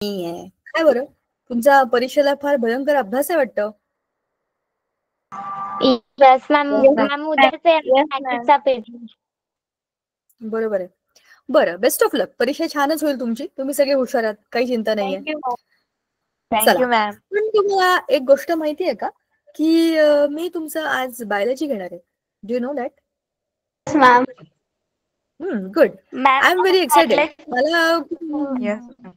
नाहीये. काय बरं? तुमचा परीक्षेला फार भयंकर अभ्यास आहे वाटतं. Yes ma'am. मॅम उद्याच आहे मॅथ्सचा पेपर. बरोबर आहे. बरं, बेस्ट ऑफ लक. परीक्षा छानच होईल तुमची. तुम्ही सगळे हुशार आहात, काही चिंता नाहीये. चला, थँक्यू मॅम. पण तुम्हाला एक गोष्ट माहिती आहे का, की मी तुमचं आज बायोलॉजी घेणार आहे. Do you know that? Ma'am. Good. I am very excited. मला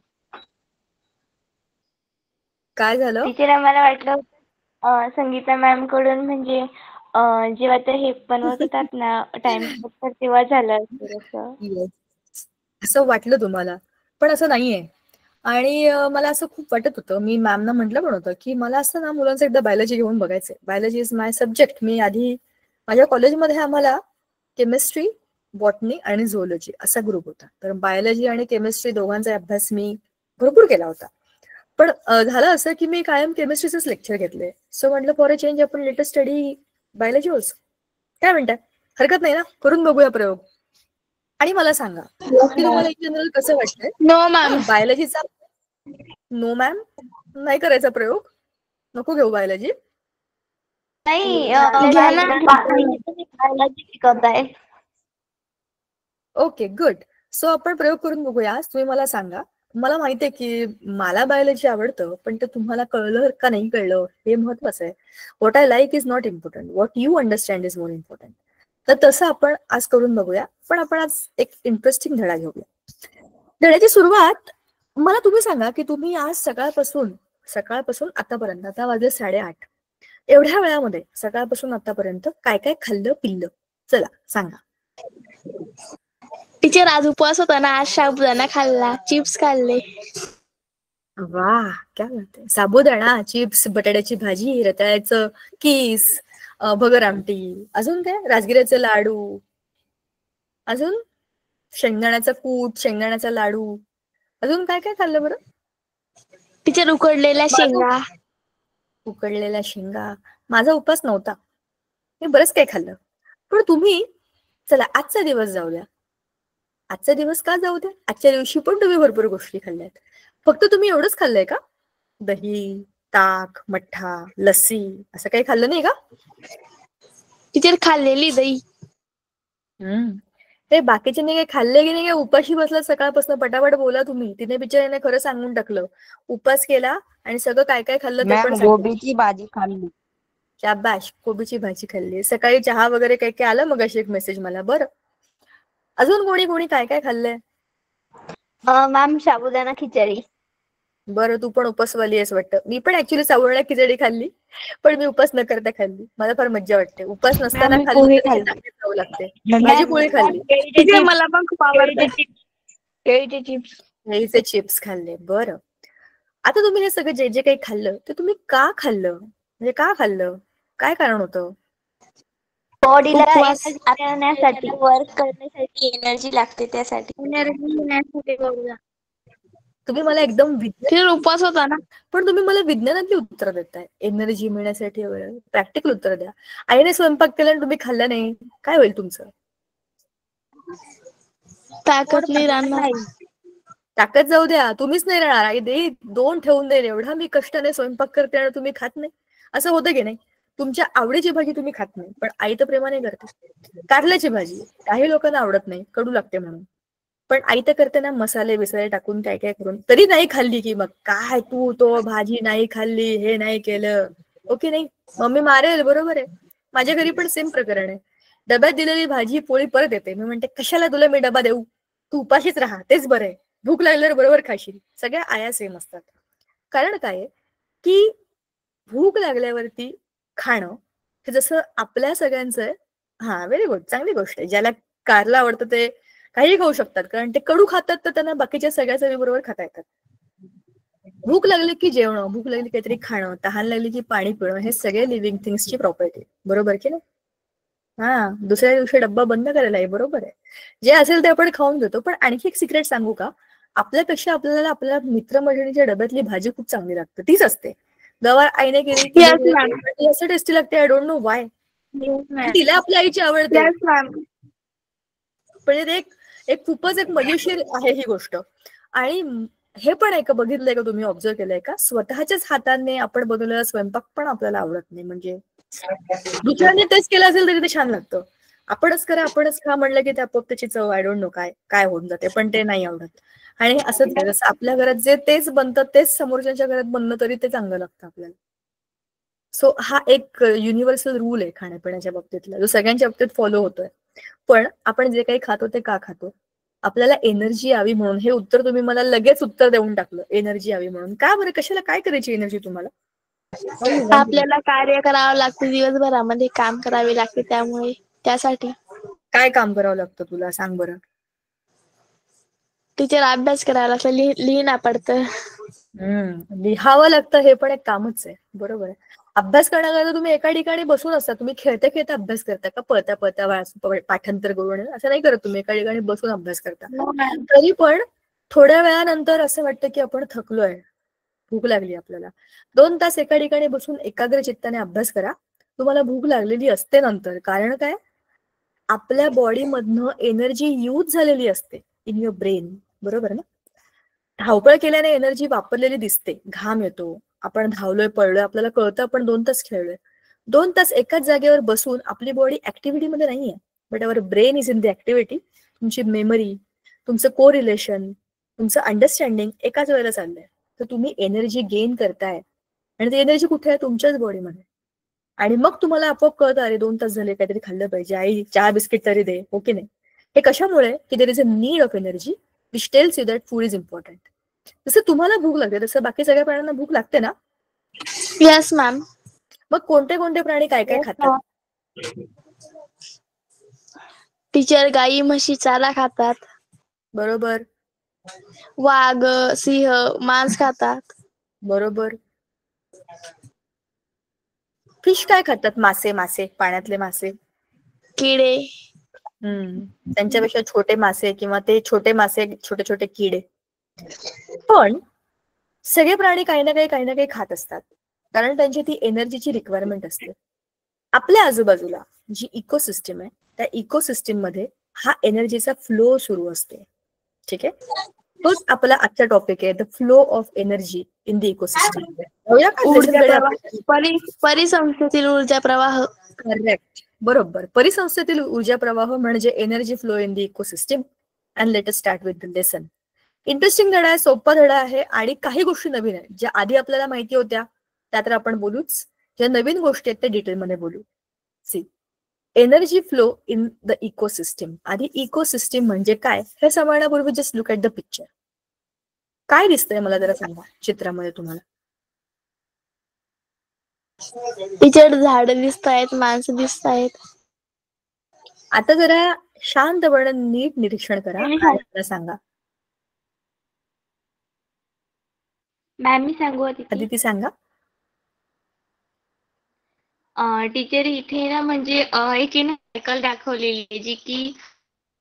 काय झालं? टीचर मला वाटलं संगीता मॅम कडून म्हणजे जेव्हा ते हे बनवत होतात ना टाइम तर तेव्हा झालं असेल असं. Yes. असं वाटलं तुम्हाला, पण असं नाहीये. आणि मला असं खूप वाटत होतं, मी मॅमना म्हटलं पण होतं, की मला असं ना मुलांचं एकदा बायोलॉजी घेऊन बघायचंय. Biology is my subject. मी आधी माझ्या कॉलेजमध्ये आम्हाला केमिस्ट्री, बॉटनी आणि झुओलॉजी असा ग्रुप होता. तर बायोलॉजी आणि केमिस्ट्री दोघांचा अभ्यास मी भरपूर केला होता. पण झालं असं की मी कायम केमिस्ट्रीचेच लेक्चर घेतले. सो म्हटलं फॉर अ चेंज आपण लेटेस्ट स्टडी बायोलॉजी ऑल्सो. काय म्हणताय? हरकत नाही ना? करून बघूया प्रयोग. आणि मला सांगा की तुम्हाला इन जनरल कसं वाटतंय? No ma'am. बायोलॉजीचा नो मॅम, नाही करायचा प्रयोग, नको घेऊ बायोलॉजी. नाही घ्या ना बायोलॉजी शिकवताय. Okay, good. सो आपण प्रयोग करून बघूया. तुम्ही मला सांगा. मला माहितीये की मला बायोलॉजी आवडतं, पण ते तुम्हाला कळलं का नाही कळलं हे महत्वाचं आहे. What I like is not important, what you understand is more important. तर तसं आपण आज करून बघूया. पण आपण आज एक इंटरेस्टिंग धडा घेऊया. धड्याची सुरुवात मला तुम्ही सांगा की तुम्ही आज सकाळपासून आतापर्यंत, आता वाजले 8:30, एवढ्या वेळामध्ये सकाळपासून आतापर्यंत काय काय खाल्लं पिल्लं? चला सांगा. टीचर आज उपवास होता ना, आज साबुदाणा खाल्ला, चिप्स खाल्ले. वाह, क्या बात आहे. साबुदाणा, चिप्स, बटाट्याची भाजी, रताळ्याचं कीस, भगर आमटी, अजून काय? राजगिऱ्याचे लाडू, अजून शेंगदाण्याचा कूट, शेंगदाण्याचा लाडू, अजून काय काय खाल्लं बरं? टीचर उकडलेल्या शेंगा. उकडलेल्या शेंगा. माझा उपास नव्हता, मी बरंच काही खाल्लं. पण तुम्ही, चला आजचा दिवस जाऊ द्या. आजचा दिवस का जाऊ द्या? आजच्या दिवशी पण तुम्ही भरपूर गोष्टी खाल्ल्यात. फक्त तुम्ही एवढंच खाल्लंय का? दही, ताक, मठ्ठा, लस्सी असं काही खाल्लं नाही का? टीचर खाल्लेली दही. ते बाकीच्यांनी काही खाल्ले की नाही, काय उपाशी बसला सकाळपासून? पटापट बोला तुम्ही. तिने बिचारीने खरं सांगून टाकलं. उपास केला आणि सगळं काय काय खाल्लं ते पण मॅम सांगितलं. गोबीची भाजी खाल्ली. शाबाश, कोबीची भाजी खाल्ली. सकाळी चहा वगैरे काय काय आलं मग अशी एक मेसेज मला. बरं, अजून कोणी कोणी काय काय खाल्लंय? मॅम साबुदाणा खिचडी. बरं, तू पण उपवासवाली आहेस वाटतं. मी पण ऍक्च्युली साबुदाणा खिचडी खाल्ली, पण मी उपास न करता खाल्ली. मला फार मज्जा वाटते. उपास नसताना मी खाल्ली पोहे तर खाल्ली. टाकत जावं लागते. भाजी पोळी खाल्ली. टीचर मला पण खूप आवडते केळीचे चिप्स. केळीचे चिप्स खाल्ले. बरं, आता तुम्ही हे सगळं जे जे काही खाल्लं ते तुम्ही का खाल्लं? म्हणजे का खाल्लं? काय कारण होतं? बॉडीला एनर्जी येण्यासाठी, वर्क करण्यासाठी एनर्जी लागते, त्यासाठी. एनर्जी येण्यासाठी बघूया. तुम्ही मला एकदम फिर उपवास होता ना. पण तुम्ही मला विज्ञानातली उत्तर देताय. एनर्जी मिळण्यासाठी वगैरे प्रॅक्टिकल उत्तर द्या. आईने स्वयंपाक केला आणि तुम्ही खाल्ला नाही, काय होईल तुमचं? ताकद नाही राहणार. ताकद जाऊ द्या, तुम्हीच नाही राहणार. आई देईल, 2 ठेवून देईल. एवढा मी कष्टाने स्वयंपाक करते आणि तुम्ही खात नाही, असं होतं की नाही? तुमच्या आवडीची भाजी तुम्ही खात नाही, पण आई तर प्रेमाने करते. कारल्याची भाजी काही लोकांना आवडत नाही, कडू लागते म्हणून. पण आई तर करते ना, मसाले बिसाले टाकून काय काय करून. तरी नाही खाल्ली की मग काय तू तो भाजी नाही खाल्ली, हे नाही केलं, ओके नाही? मम्मी मारेल, बरोबर आहे. माझ्या घरी पण सेम प्रकरण आहे. डब्यात दिलेली भाजी पोळी परत येते. मी म्हणते कशाला तुला मी डबा देऊ, तू उपाशीच राहा, तेच बरं आहे. भूक लागल्यावर बरोबर खाशील. सगळ्या आया सेम असतात. कारण काय आहे की भूक लागल्यावरती खाणं हे जसं आपल्या सगळ्यांचं आहे. हा, व्हेरी गुड, चांगली गोष्ट आहे. ज्याला कारलं आवडतं ते काही खाऊ शकतात, कारण ते कडू खातात तर त्यांना बाकीच्या सगळ्या चवी बरोबर खाता येतात. भूक लागली की जेवणं, भूक लागली काहीतरी खाणं, तहान लागली की पाणी पिणं, हे सगळे लिव्हिंग थिंग्सची प्रॉपर्टी, बरोबर की नाही? हा, दुसऱ्या दिवशी डब्बा बंद करायला आहे, बरोबर आहे. जे असेल ते आपण खाऊन घेतो. पण आणखी एक सिक्रेट सांगू का? आपल्यापेक्षा आपल्याला आपल्या मित्रमैत्रिणीच्या डब्यातली भाजी खूप चांगली लागते, तीच असते. गवार आईने केली ती असं टेस्टी लागते. I don't know Y. तिला आपल्या आईची आवडते. म्हणजे एक खूपच एक मजेशीर आहे ही गोष्ट. आणि हे पण आहे का, बघितलंय का तुम्ही, ऑब्झर्व केलंय का, स्वतःच्याच हाताने आपण बनवलेला स्वयंपाक पण आपल्याला आवडत नाही. म्हणजे दुसऱ्याने टेस्ट केला असेल तरी ते छान लागतं, आपणच करा आपणच खा म्हणलं की ते आपोआप त्याची चव आय डोंट नो काय काय होऊन जाते, पण ते नाही आवडत. आणि असंच आहे, जसं आपल्या घरात जे तेच बनतं तेच समोरच्या घरात बनलं तरी ते चांगलं लागतं आपल्याला. सो हा एक युनिव्हर्सल रूल आहे खाण्यापिण्याच्या बाबतीतला, जो सगळ्यांच्या बाबतीत फॉलो होतोय. पण आपण जे काही खातो ते का खातो? आपल्याला एनर्जी यावी म्हणून. हे उत्तर तुम्ही मला लगेच उत्तर देऊन टाकलं, एनर्जी यावी म्हणून. का बरं, कशाला, काय करायची एनर्जी तुम्हाला? आपल्याला कार्य करावं लागते, दिवसभरामध्ये काम करावे लागते, त्यामुळे त्यासाठी. काय काम करावं लागतं तुला, सांग बरं. टीचर अभ्यास करावा लागतो, लिहिणं पडतं. लिहावं लागतं, हे पण एक कामच आहे. बरोबर आहे. अभ्यास करण्याकरता तुम्ही एका ठिकाणी बसून असता, तुम्ही खेळता खेळता अभ्यास करता का, पळता पळता पाठांतर करून? असं नाही करत तुम्ही, एका ठिकाणी बसून अभ्यास करता. तरी पण थोड्या वेळानंतर असं वाटतं की आपण थकलोय, भूक लागली आपल्याला. 2 तास एका ठिकाणी बसून एकाग्र चित्ताने अभ्यास करा, तुम्हाला भूक लागलेली असते नंतर. कारण काय, आपल्या बॉडीमधनं एनर्जी यूज झालेली असते इन युअर ब्रेन. बरोबर ना? धावपळ केल्याने एनर्जी वापरलेली दिसते, घाम येतो, आपण धावलोय पळलोय, आपल्याला कळतं आपण 2 तास खेळलोय. 2 तास एकाच जागेवर बसून आपली बॉडी ऍक्टिव्हिटीमध्ये नाहीये, but our brain is in the activity. तुमची मेमरी, तुमचं को रिलेशन, तुमचं अंडरस्टँडिंग एकाच वेळेला चाललंय. तर तुम्ही एनर्जी गेन करताय, आणि ती एनर्जी कुठे आहे, तुमच्याच बॉडीमध्ये. आणि मग तुम्हाला आपोआप कळतं, अरे 2 तास झाले, काहीतरी खाल्लं पाहिजे, आई चहा बिस्किट तरी दे, हो की नाही? हे कशामुळे, की there is a need of energy which tells you that food is important. जसं तुम्हाला भूक लागते तसं बाकी सगळ्या प्राण्यांना भूक लागते ना? Yes ma'am. मग कोणते कोणते प्राणी काय काय खातात? टीचर, गाई म्हशी चारा खातात. बरोबर. वाघ सिंह मांस खातात. बरोबर. फिश काय खातात? मासे, मासे पाण्यातले मासे. किडे. त्यांच्यापेक्षा छोटे मासे, किंवा ते छोटे मासे, छोटे छोटे किडे. पण सगळे प्राणी काही ना काही खात असतात, कारण त्यांची ती एनर्जीची रिक्वायरमेंट असते. आपल्या आजूबाजूला जी इकोसिस्टम आहे, त्या इकोसिस्टम मध्ये हा एनर्जीचा फ्लो सुरू असते. ठीक आहे, तोच आपला आजचा टॉपिक आहे, the flow of energy in the ecosystem. परिसंस्थेतील ऊर्जा प्रवाह. करेक्ट, बरोबर. परिसंस्थेतील ऊर्जा प्रवाह म्हणजे energy flow in the ecosystem. And let us start with the lesson. Interesting धडा आहे, सोपा धडा आहे, आणि काही गोष्टी नवीन आहेत ज्या आधी आपल्याला माहिती होत्या त्या तर आपण बोलूच, ज्या नवीन गोष्टी आहेत त्या डिटेलमध्ये बोलू. See, energy flow in the ecosystem. आधी इकोसिस्टम म्हणजे काय हे समजण्यापूर्वी just look at the picture. काय दिसतंय मला जरा सांगा चित्रामध्ये तुम्हाला. टीचर, झाड दिसत आहेत, माणसं दिसत आहेत. आता जरा शांतपणे नीट निरीक्षण करा आणि मला सांगा. मॅम मी सांगू अदिती सांगा. टीचर, इथे ना म्हणजे एक सायकल दाखवलेली आहे, जी की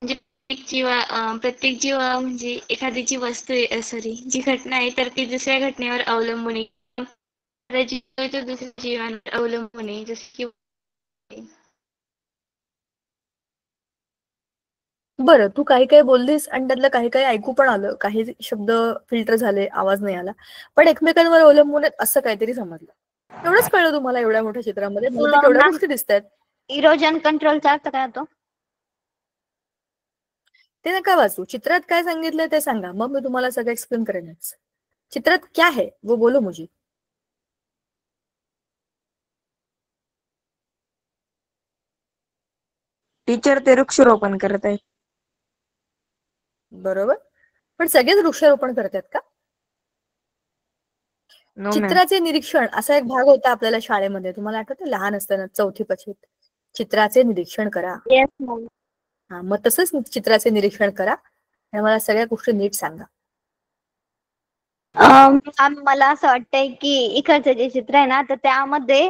म्हणजे प्रत्येक जीव म्हणजे एखाद्याची वस्तू आहे, सॉरी जी घटना आहे तर ती दुसऱ्या घटनेवर अवलंबून आहे, दुसऱ्या जीवांवर अवलंबून आहे, जसे की. बरं, तू काही काही बोललीस आणि त्यातलं काही काही ऐकू पण आलं, काही शब्द फिल्टर झाले, आवाज नाही आला, पण एकमेकांवर अवलंबून आहेत असं काहीतरी समजलं. एवढंच कळलं तुम्हाला एवढ्या मोठ्या चित्रामध्ये? मला तर केवढ्या गोष्टी दिसत आहेत. इरोजन कंट्रोलचा अर्थ काय होतो? ते नका वाचू, चित्रात काय सांगितलंय ते सांगा, मग मी तुम्हाला सगळं एक्सप्लेन करेनच. चित्रात क्या है वो बोलो मुझे. टीचर, ते वृक्षारोपण करत आहेत. बरोबर, पण सगळेच वृक्षारोपण करतात का? No ma'am. चित्राचे निरीक्षण असा एक भाग होता आपल्याला शाळेमध्ये, तुम्हाला आठवतं लहान असताना 4थी 5वीत, चित्राचे निरीक्षण करा. Yes ma'am. हा, मग तसंच चित्राचे निरीक्षण करा आणि मला सगळ्या गोष्टी नीट सांगा. मला असं वाटतंय की इकडचं जे चित्र आहे ना तर त्यामध्ये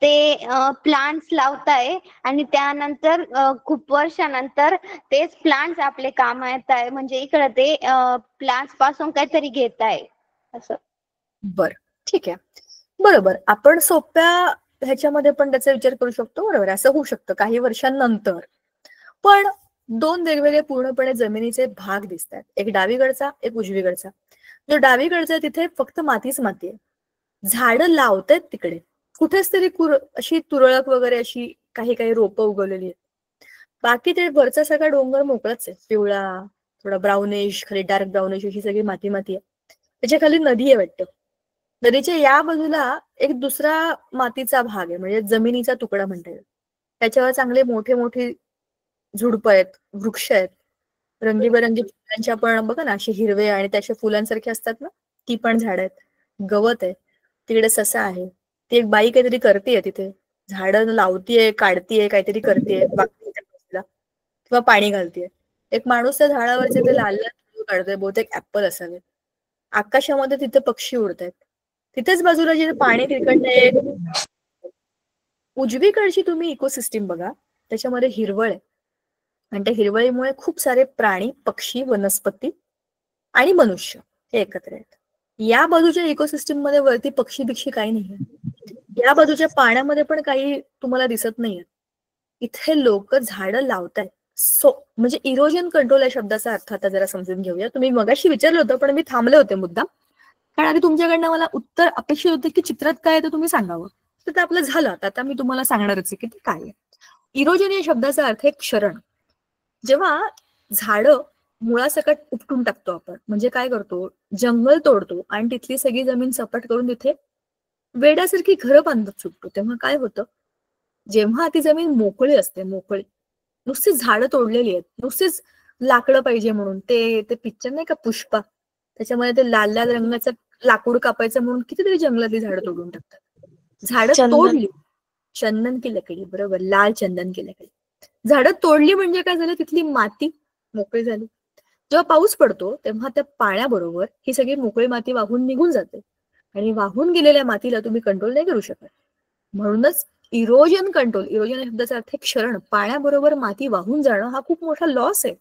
ते प्लांट्स लावताय आणि त्यानंतर खूप वर्षानंतर तेच प्लांट्स आपले काम येत आहे, म्हणजे इकडे ते प्लांट्स पासून काहीतरी घेत आहे असं. बर, ठीक आहे, बरोबर. आपण सोप्या ह्याच्यामध्ये पण त्याचा विचार करू शकतो. बरोबर, असं होऊ शकतं काही वर्षांनंतर. पण 2 वेगवेगळे पूर्णपणे जमिनीचे भाग दिसतात, एक डावीकडचा एक उजवीकडचा. जो डावीकडचा आहे तिथे फक्त मातीच माती आहे. झाडं लावतायत तिकडे कुठेच तरी अशी तुरळक वगैरे अशी काही काही रोपं उगवलेली आहेत. बाकी ते वरचा सगळा डोंगर मोकळाच आहे, पिवळा, थोडा ब्राउनिश, खाली डार्क ब्राउनिश अशी सगळी माती माती आहे. त्याच्या खाली नदी आहे वाटतं. नदीच्या या बाजूला एक दुसरा मातीचा भाग आहे, म्हणजे जमिनीचा तुकडा म्हणता येईल. त्याच्यावर चांगले मोठे मोठे झुडपं आहेत, वृक्ष आहेत, रंगीबेरंगी फुलांच्या पण बघा ना, असे हिरवे आणि त्याच्या फुलांसारखे असतात ना, ती पण झाड आहेत. गवत आहे तिकडे, ससा आहे. ती एक बाई काहीतरी करतेय तिथे, झाडं लावतीये, काढतीये, काहीतरी करतेय किंवा पाणी घालतीये. एक माणूस त्या झाडावरचे ते लाल लाल काढतोय, बहुतेक ऍपल असावे. आकाशामध्ये तिथे पक्षी उडतायत. तिथेच बाजूला जे पाणी तिकडनं उजवीकडची तुम्ही इकोसिस्टीम बघा, त्याच्यामध्ये हिरवळ आहे आणि त्या हिरवळीमुळे खूप सारे प्राणी, पक्षी, वनस्पती आणि मनुष्य हे एकत्र आहेत. या बाजूच्या इकोसिस्टीम मध्ये वरती पक्षी बिक्षी काही नाहीये. या बाजूच्या पाण्यामध्ये पण काही तुम्हाला दिसत नाहीये. इथे लोक झाडं लावतायत. म्हणजे इरोजन कंट्रोल या शब्दाचा अर्थ आता जरा समजून घेऊया. तुम्ही मगाशी विचारलं होतं पण मी थांबले होते मुद्दा, कारण आधी तुमच्याकडनं मला उत्तर अपेक्षित होते की चित्रात काय आहे ते तुम्ही सांगावं. तर ते आपलं झालं. आता मी तुम्हाला सांगणारच आहे की ते काय आहे. इरोजन या शब्दाचा अर्थ आहे क्षरण. जेव्हा झाडं मुळासकट उपटून टाकतो आपण, म्हणजे काय करतो, जंगल तोडतो आणि तिथली सगळी जमीन सपाट करून तिथे वेड्यासारखी घरं बांधत सुटतो, तेव्हा काय होतं, जेव्हा ती जमीन मोकळी असते, मोकळी, नुसतीच झाडं तोडलेली आहेत, नुसतीच लाकडं पाहिजे म्हणून, ते पिक्चर नाही का पुष्पा, त्याच्यामध्ये ते लाल लाल रंगाचं लाकूड कापायचं म्हणून कितीतरी जंगलातली झाडं तोडून टाकतात. झाडं तोडली, चंदन की लकडी, बरोबर, लाल चंदन की लकडी. झाडं तोडली म्हणजे काय झालं, तिथली माती मोकळी झाली. जेव्हा पाऊस पडतो तेव्हा त्या पाण्याबरोबर ही सगळी मोकळी माती वाहून निघून जाते आणि वाहून गेलेल्या मातीला तुम्ही कंट्रोल नाही करू शकत. म्हणूनच इरोजन कंट्रोल, इरोजन या शब्दाचा अर्थ क्षरण, पाण्याबरोबर माती वाहून जाणं हा खूप मोठा लॉस आहे.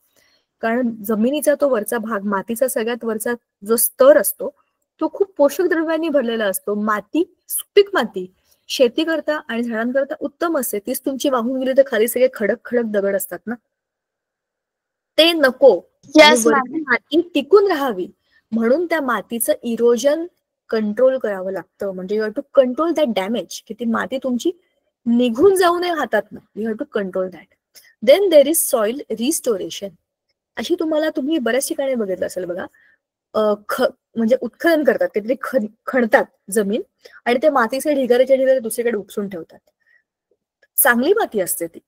कारण जमिनीचा तो वरचा भाग, मातीचा सगळ्यात वरचा जो स्तर असतो तो खूप पोषक द्रव्यांनी भरलेला असतो. माती, सुपीक माती शेती करता आणि झाडांकरता उत्तम असते. तीच तुमची वाहून गेली तर खाली सगळे खडक खडक दगड असतात ना, ते नको. माती टिकून राहावी म्हणून त्या मातीचं इरोजन कंट्रोल करावं लागतं. म्हणजे you have to control that damage, की ती माती तुमची निघून जाऊ नये हातातनं. You have to control that. Then there is soil restoration. अशी तुम्ही बऱ्याच ठिकाणी बघितलं असेल बघा, म्हणजे उत्खनन करतात, काहीतरी खणतात जमीन आणि ते मातीचे ढिगारे दुसरीकडे उपसून ठेवतात. चांगली माती असते ती,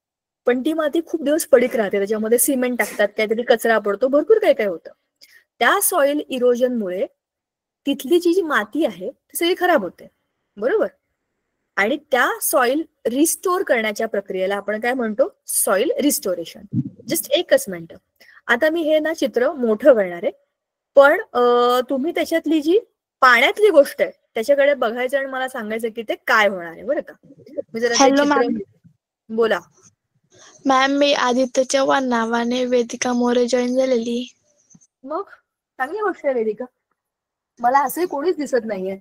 पण ती माती खूप दिवस पडीक राहते, त्याच्यामध्ये सिमेंट टाकतात, काहीतरी कचरा पडतो, भरपूर काय काय होतं. त्या सॉइल इरोजनमुळे तिथली जी माती आहे ती सगळी खराब होते, बरोबर. आणि त्या सॉइल रिस्टोर करण्याच्या प्रक्रियेला आपण काय म्हणतो, सॉइल रिस्टोरेशन. जस्ट एकच मिनिट, आता मी हे ना चित्र मोठं करणार आहे, पण तुम्ही त्याच्यातली जी पाण्यातली गोष्ट आहे त्याच्याकडे बघायचं आणि मला सांगायचं की ते काय होणार आहे, बरं का. मी जरा चित्र, बोला मॅम. मी आदित्य चव्हाण नावाने वेदिका मोरे जॉईन झालेली. मग चांगली गोष्ट आहे वेदिका, मला असंही कोणीच दिसत नाहीये.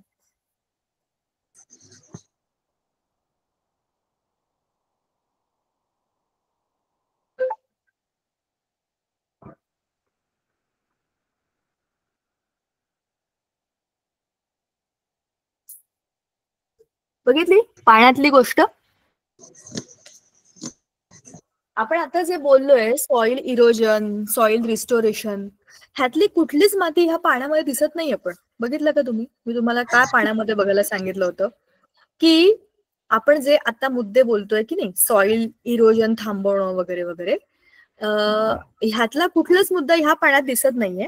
बघितली पाण्यातली गोष्ट. आपण आता जे बोललोय सॉइल इरोजन, सॉइल रिस्टोरेशन, ह्यातली कुठलीच माती ह्या पाण्यामध्ये दिसत नाहीये. पण बघितलं का तुम्ही, मी तुम्हाला काय पाण्यामध्ये बघायला सांगितलं होतं की आपण जे आता मुद्दे बोलतोय की नाही, सॉइल इरोजन थांबवणं वगैरे वगैरे, ह्यातला कुठलाच मुद्दा ह्या पाण्यात दिसत नाहीये.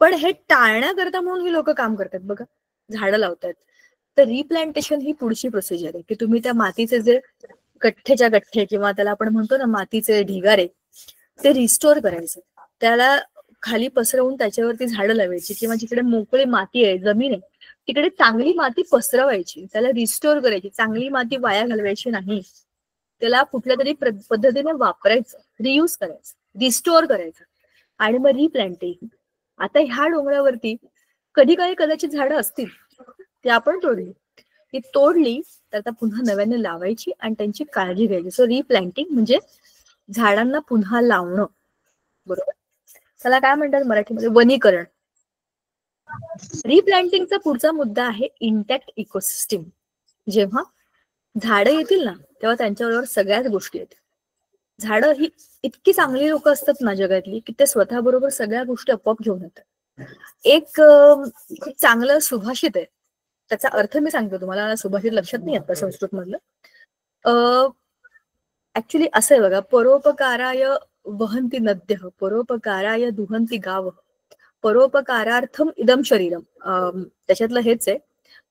पण हे टाळण्याकरता म्हणून ही लोक काम करतात बघा, झाडं लावतात. तर रिप्लांटेशन ही पुढची प्रोसिजर आहे की तुम्ही त्या मातीचे जे गठ्ठेच्या गठ्ठे किंवा त्याला आपण म्हणतो ना मातीचे ढिगारे, ते रिस्टोर करायचे, त्याला खाली पसरवून त्याच्यावरती झाडं लावायची, किंवा जिकडे मोकळी माती आहे, जमीन आहे, तिकडे चांगली माती पसरवायची, त्याला रिस्टोर करायची. चांगली माती वाया घालवायची नाही, त्याला कुठल्या तरी पद्धतीने वापरायचं, रियूज करायचं, रिस्टोर करायचं आणि मग रिप्लांटिंग. आता ह्या डोंगरावरती कधी काही कदाचित झाडं असतील, ती आपण तोडली, ती तोडली तर आता पुन्हा नव्याने लावायची आणि त्यांची काळजी घ्यायची. सो रिप्लांटिंग म्हणजे झाडांना पुन्हा लावणं, बरोबर. त्याला काय म्हणतात मराठीमध्ये, वनीकरण. रिप्लांटिंगचा पुढचा मुद्दा आहे इंटॅक्ट इकोसिस्टीम. जेव्हा झाडं येतील ना तेव्हा त्यांच्याबरोबर सगळ्याच गोष्टी येतील. झाडं ही इतकी चांगली लोक असतात ना जगातली की ते स्वतःबरोबर सगळ्या गोष्टी आपोआप घेऊन येतात. एक खूप चांगलं सुभाषित आहे, त्याचा अर्थ मी सांगतो तुम्हाला, सुभाषित लक्षात नाही आता संस्कृत मधलं. ऍक्च्युली असं आहे बघा, परोपकाराय वहंती नद्य, परोपकाराय दुहंती गाव, परोपकारार्थम इदम शरीरम. त्याच्यातलं हेच आहे,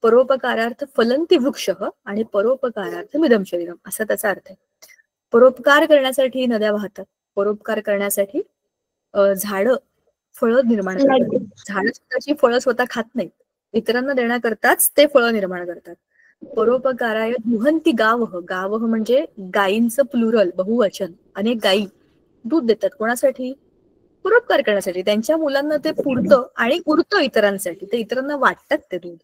परोपकारार्थ फलंती वृक्ष आणि परोपकारार्थम इदम शरीरम, असा त्याचा अर्थ आहे. परोपकार करण्यासाठी नद्या वाहतात, परोपकार करण्यासाठी झाडं फळं निर्माण करतात. झाडं स्वतःची फळं स्वतः खात नाहीत, इतरांना देण्याकरताच ते फळं निर्माण करतात. परोपकाराय दुहंती गावह, गावह म्हणजे गायींचं प्लुरल, बहुवचन. अनेक गायी दूध देतात, कोणासाठी? परोपकार करण्यासाठी. त्यांच्या मुलांना ते पुरतं आणि उरतं इतरांसाठी, ते इतरांना वाटतात ते दूध.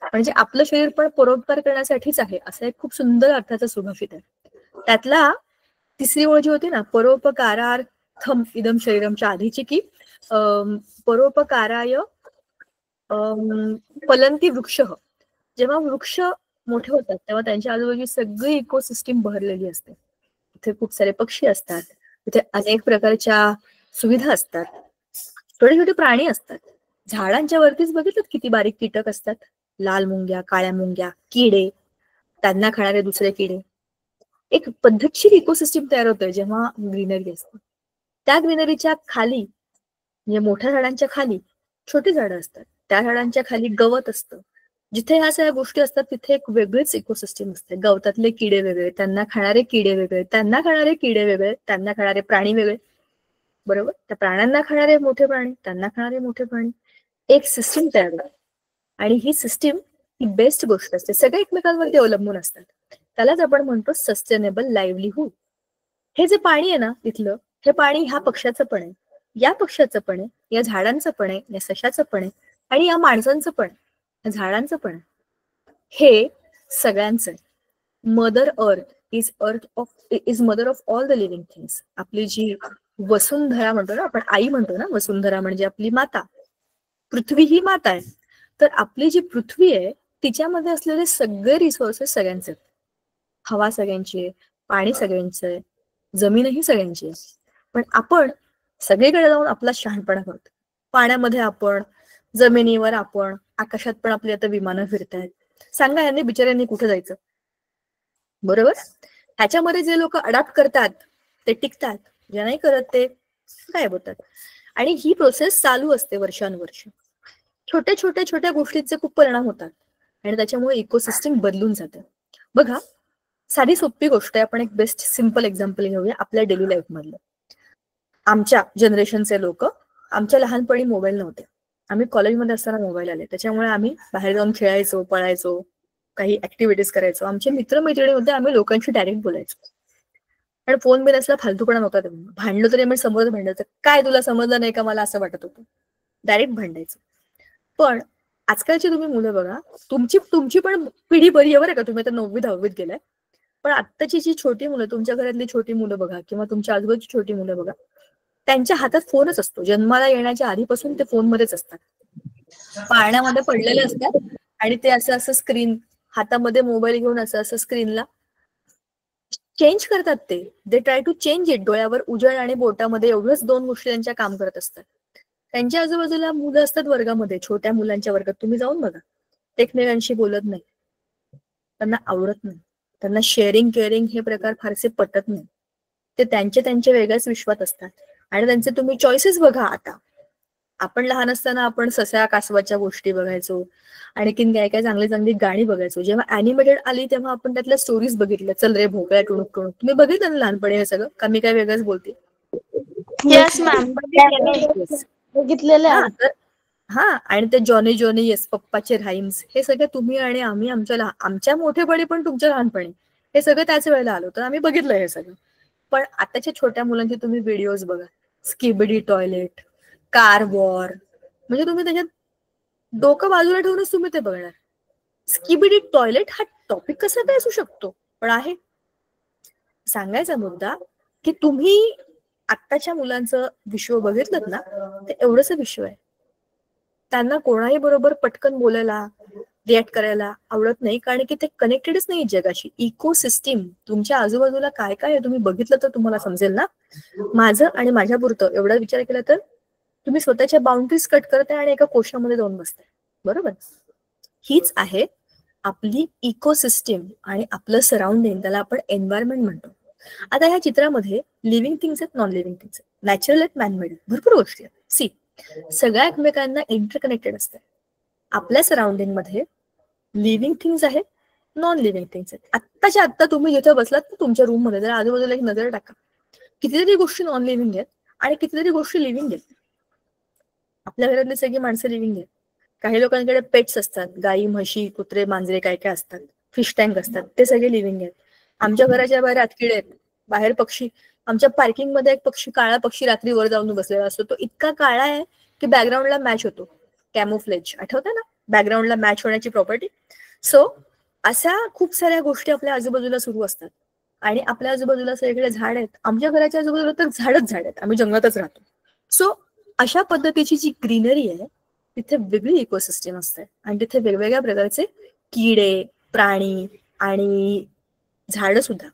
म्हणजे आपलं शरीर पण परोपकार करण्यासाठीच आहे, असं एक खूप सुंदर अर्थाचं सुभाषित आहे. त्यातला तिसरी ओळ जी होती ना, परोपकारार्थम इदम शरीरमच्या आधीची, की परोपकाराय फलंती वृक्ष. जेव्हा वृक्ष मोठे होतात तेव्हा त्यांच्या आजूबाजूची सगळी इकोसिस्टीम बहरलेली असते. तिथे खूप सारे पक्षी असतात, तिथे अनेक प्रकारच्या सुविधा असतात, छोटे छोटे प्राणी असतात. झाडांच्या वरतीच बघितलं किती बारीक कीटक असतात, लाल मुंग्या, काळ्या मुंग्या, किडे, त्यांना खाणारे दुसरे किडे. एक पद्धतशीर इकोसिस्टीम तयार होतोय जेव्हा ग्रीनरी असते. त्या ग्रीनरीच्या खाली, म्हणजे मोठ्या झाडांच्या खाली छोटी झाडं असतात, त्या झाडांच्या खाली गवत असतं. जिथे ह्या सगळ्या गोष्टी असतात तिथे एक वेगळीच इकोसिस्टीम असते. गवतातले किडे वेगळे, त्यांना खाणारे किडे वेगळे, त्यांना खाणारे किडे वेगळे, त्यांना खाणारे प्राणी वेगळे, बरोबर? त्या प्राण्यांना खाणारे मोठे प्राणी, त्यांना खाणारे मोठे प्राणी, एक सिस्टीम तयार होते. आणि ही सिस्टीम ही बेस्ट गोष्ट असते, सगळे एकमेकांवरती अवलंबून असतात. त्यालाच आपण म्हणतो सस्टेनेबल लाईव्हलीहूड. हे जे पाणी आहे ना तिथलं, हे पाणी ह्या पक्ष्याचं पण आहे, या पक्ष्याचं पण आहे, या झाडांचं पण आहे, या सशाचं पण आहे, आणि या माणसांचं पण आहे, या झाडांचं पण आहे. हे सगळ्यांचं आहे. Mother earth is mother of all the living things. आपली जी वसुंधरा म्हणतो ना आपण, आई म्हणतो ना, वसुंधरा म्हणजे आपली माता. पृथ्वी ही माता आहे. तर आपली जी पृथ्वी आहे तिच्यामध्ये असलेले सगळे रिसोर्सेस सगळ्यांचे आहेत. हवा सगळ्यांची आहे, पाणी सगळ्यांचं आहे, जमीनही सगळ्यांची आहे. पण आपण सगळीकडे जाऊन आपला शहाणपणा करतो. पाण्यामध्ये आपण, जमिनीवर आपण, आकाशात पण आपली आता विमानं फिरतायत. सांगा यांनी बिचाऱ्यांनी कुठे जायचं, बरोबर? ह्याच्यामध्ये जे लोक अडॉप्ट करतात ते टिकतात, जे नाही करत ते गायब होतात. आणि ही प्रोसेस चालू असते वर्षानुवर्ष. छोट्या छोट्या छोट्या गोष्टींचे खूप परिणाम होतात आणि त्याच्यामुळे इकोसिस्टीम बदलून जाते. बघा, साधी सोपी गोष्ट आहे, आपण एक बेस्ट सिम्पल एक्झाम्पल घेऊया आपल्या डेली लाईफ मधलं. आमच्या जनरेशनचे लोक, आमच्या लहानपणी मोबाईल नव्हते, आम्ही कॉलेजमध्ये असताना मोबाईल आले, त्याच्यामुळे आम्ही बाहेर जाऊन खेळायचो, पळायचो, काही ऍक्टिव्हिटीज करायचो. आमचे मित्रमैत्रिणी होते, आम्ही लोकांशी डायरेक्ट बोलायचो. आणि फोन बिन असला फालतूपणा नव्हता तेव्हा. भांडलो तरी आम्ही समोर भांडायचं, काय तुला समजलं नाही का मला, असं वाटत होतं, डायरेक्ट भांडायचं. पण आजकालची तुम्ही मुलं बघा, तुमची पण पिढी बरी आहे बरं का, तुम्ही आता 9वी 10वीत गेलाय, पण आत्ताची जी छोटी मुलं, तुमच्या घरातली छोटी मुलं बघा किंवा तुमच्या आजूबाजूची छोटी मुलं बघा, त्यांच्या हातात फोनच असतो. जन्माला येण्याच्या आधीपासून ते फोनमध्येच असतात, पाळण्यामध्ये पडलेले असतात आणि ते असं असं स्क्रीन हातामध्ये मोबाईल घेऊन असं असं स्क्रीनला चेंज करतात. They try to change it. डोळ्यावर उजळ आणि बोटामध्ये एवढंच 2 गोष्टी त्यांच्या काम करत असतात. त्यांच्या आजूबाजूला मुलं असतात वर्गामध्ये, छोट्या मुलांच्या वर्गात तुम्ही जाऊन बघा, ते एकमेकांशी बोलत नाही, त्यांना आवडत नाही, त्यांना शेअरिंग केअरिंग हे प्रकार फारसे पटत नाही. ते त्यांच्या वेगळ्याच विश्वात असतात. आणि त्यांचे तुम्ही चॉईसेस बघा. आता आपण लहान असताना आपण सस्या कासवाच्या गोष्टी बघायचो, आणखीन काय काय चांगली चांगली गाणी बघायचो. जेव्हा अॅनिमेटेड आली तेव्हा आपण त्यातल्या स्टोरीज बघितल्या, चल रे भोपळ्या टुणूक टुणूक. तुम्ही बघितलं ना लहानपणी हे सगळं, का मी काय वेगळंच बोलते? येस मॅम, बघितलेले हा, आहे. तर हा, आणि ते जॉनी जॉनी येस पप्पाचे राईम्स, हे सगळे तुम्ही आणि आम्ही आमच्या मोठेपणी पण तुमच्या लहानपणी हे सगळं त्याच वेळेला आलो, तर आम्ही बघितलं हे सगळं. पण आताच्या छोट्या मुलांचे तुम्ही व्हिडिओज बघा, स्किबिडी टॉयलेट, कार वॉर, म्हणजे तुम्ही त्याच्यात डोकं बाजूला ठेवूनच तुम्ही ते बघणार. स्किबिडी टॉयलेट हा टॉपिक कसा काय असू शकतो, पण आहे. सांगायचा मुद्दा की तुम्ही आत्ताच्या मुलांचं विश्व बघितलं ना, ते एवढंच विश्व आहे. त्यांना कोणाही बरोबर पटकन बोलायला, रिॲक्ट करायला आवडत नाही, कारण की ते कनेक्टेडच नाही जगाशी. इकोसिस्टीम तुमच्या आजूबाजूला काय काय आहे तुम्ही बघितलं तर तुम्हाला समजेल ना. माझं आणि माझ्या पुरतं एवढा विचार केला तर तुम्ही स्वतःच्या बाउंड्रीज कट करताय आणि एका कोशामध्ये जाऊन बसताय. बरोबर. हीच आहे आपली इकोसिस्टीम आणि आपलं सराउंडिंग, त्याला आपण एन्व्हायरमेंट म्हणतो. आता ह्या चित्रामध्ये लिव्हिंग थिंग्स आहेत, नॉन लिव्हिंग थिंग्स आहेत, नॅचरल आहेत, मॅनमेड आहेत, भरपूर गोष्टी आहेत. सी, सगळ्या एकमेकांना इंटरकनेक्टेड असतात. आपल्या सराउंडिंग मध्ये लिव्हिंग थिंग्स आहेत, नॉन लिव्हिंग थिंग्स आहेत. आत्ताच्या आत्ता तुम्ही जिथे बसलात तर तुमच्या रूम मध्ये जर आजूबाजूला एक नजर टाका, कितीतरी गोष्टी नॉन लिव्हिंग आहेत आणि कितीतरी गोष्टी लिव्हिंग आहेत. आपल्या घरातली सगळी माणसं लिव्हिंग आहेत. काही लोकांकडे पेट्स असतात, गाई, म्हशी, कुत्रे, मांजरे, काय काय असतात, फिश टँक असतात, ते सगळे लिव्हिंग आहेत. आमच्या घराच्या बाहेर आतकिडे आहेत, बाहेर पक्षी. आमच्या पार्किंग मध्ये एक पक्षी, काळा पक्षी रात्री वर जाऊन बसलेला असतो. तो इतका काळा आहे की बॅकग्राऊंडला मॅच होतो. कॅमोफ्लेज आठवतं ना, बॅकग्राऊंडला मॅच होण्याची प्रॉपर्टी. सो अशा खूप साऱ्या गोष्टी आपल्या आजूबाजूला सुरू असतात आणि आपल्या आजूबाजूला सगळीकडे झाड आहेत. आमच्या घराच्या आजूबाजूला तर झाडच झाड आहेत, आम्ही जंगलातच राहतो. सो अशा पद्धतीची जी ग्रीनरी आहे तिथे वेगळी इकोसिस्टीम असते आणि तिथे वेगवेगळ्या प्रकारचे किडे, प्राणी आणि झाडं सुद्धा.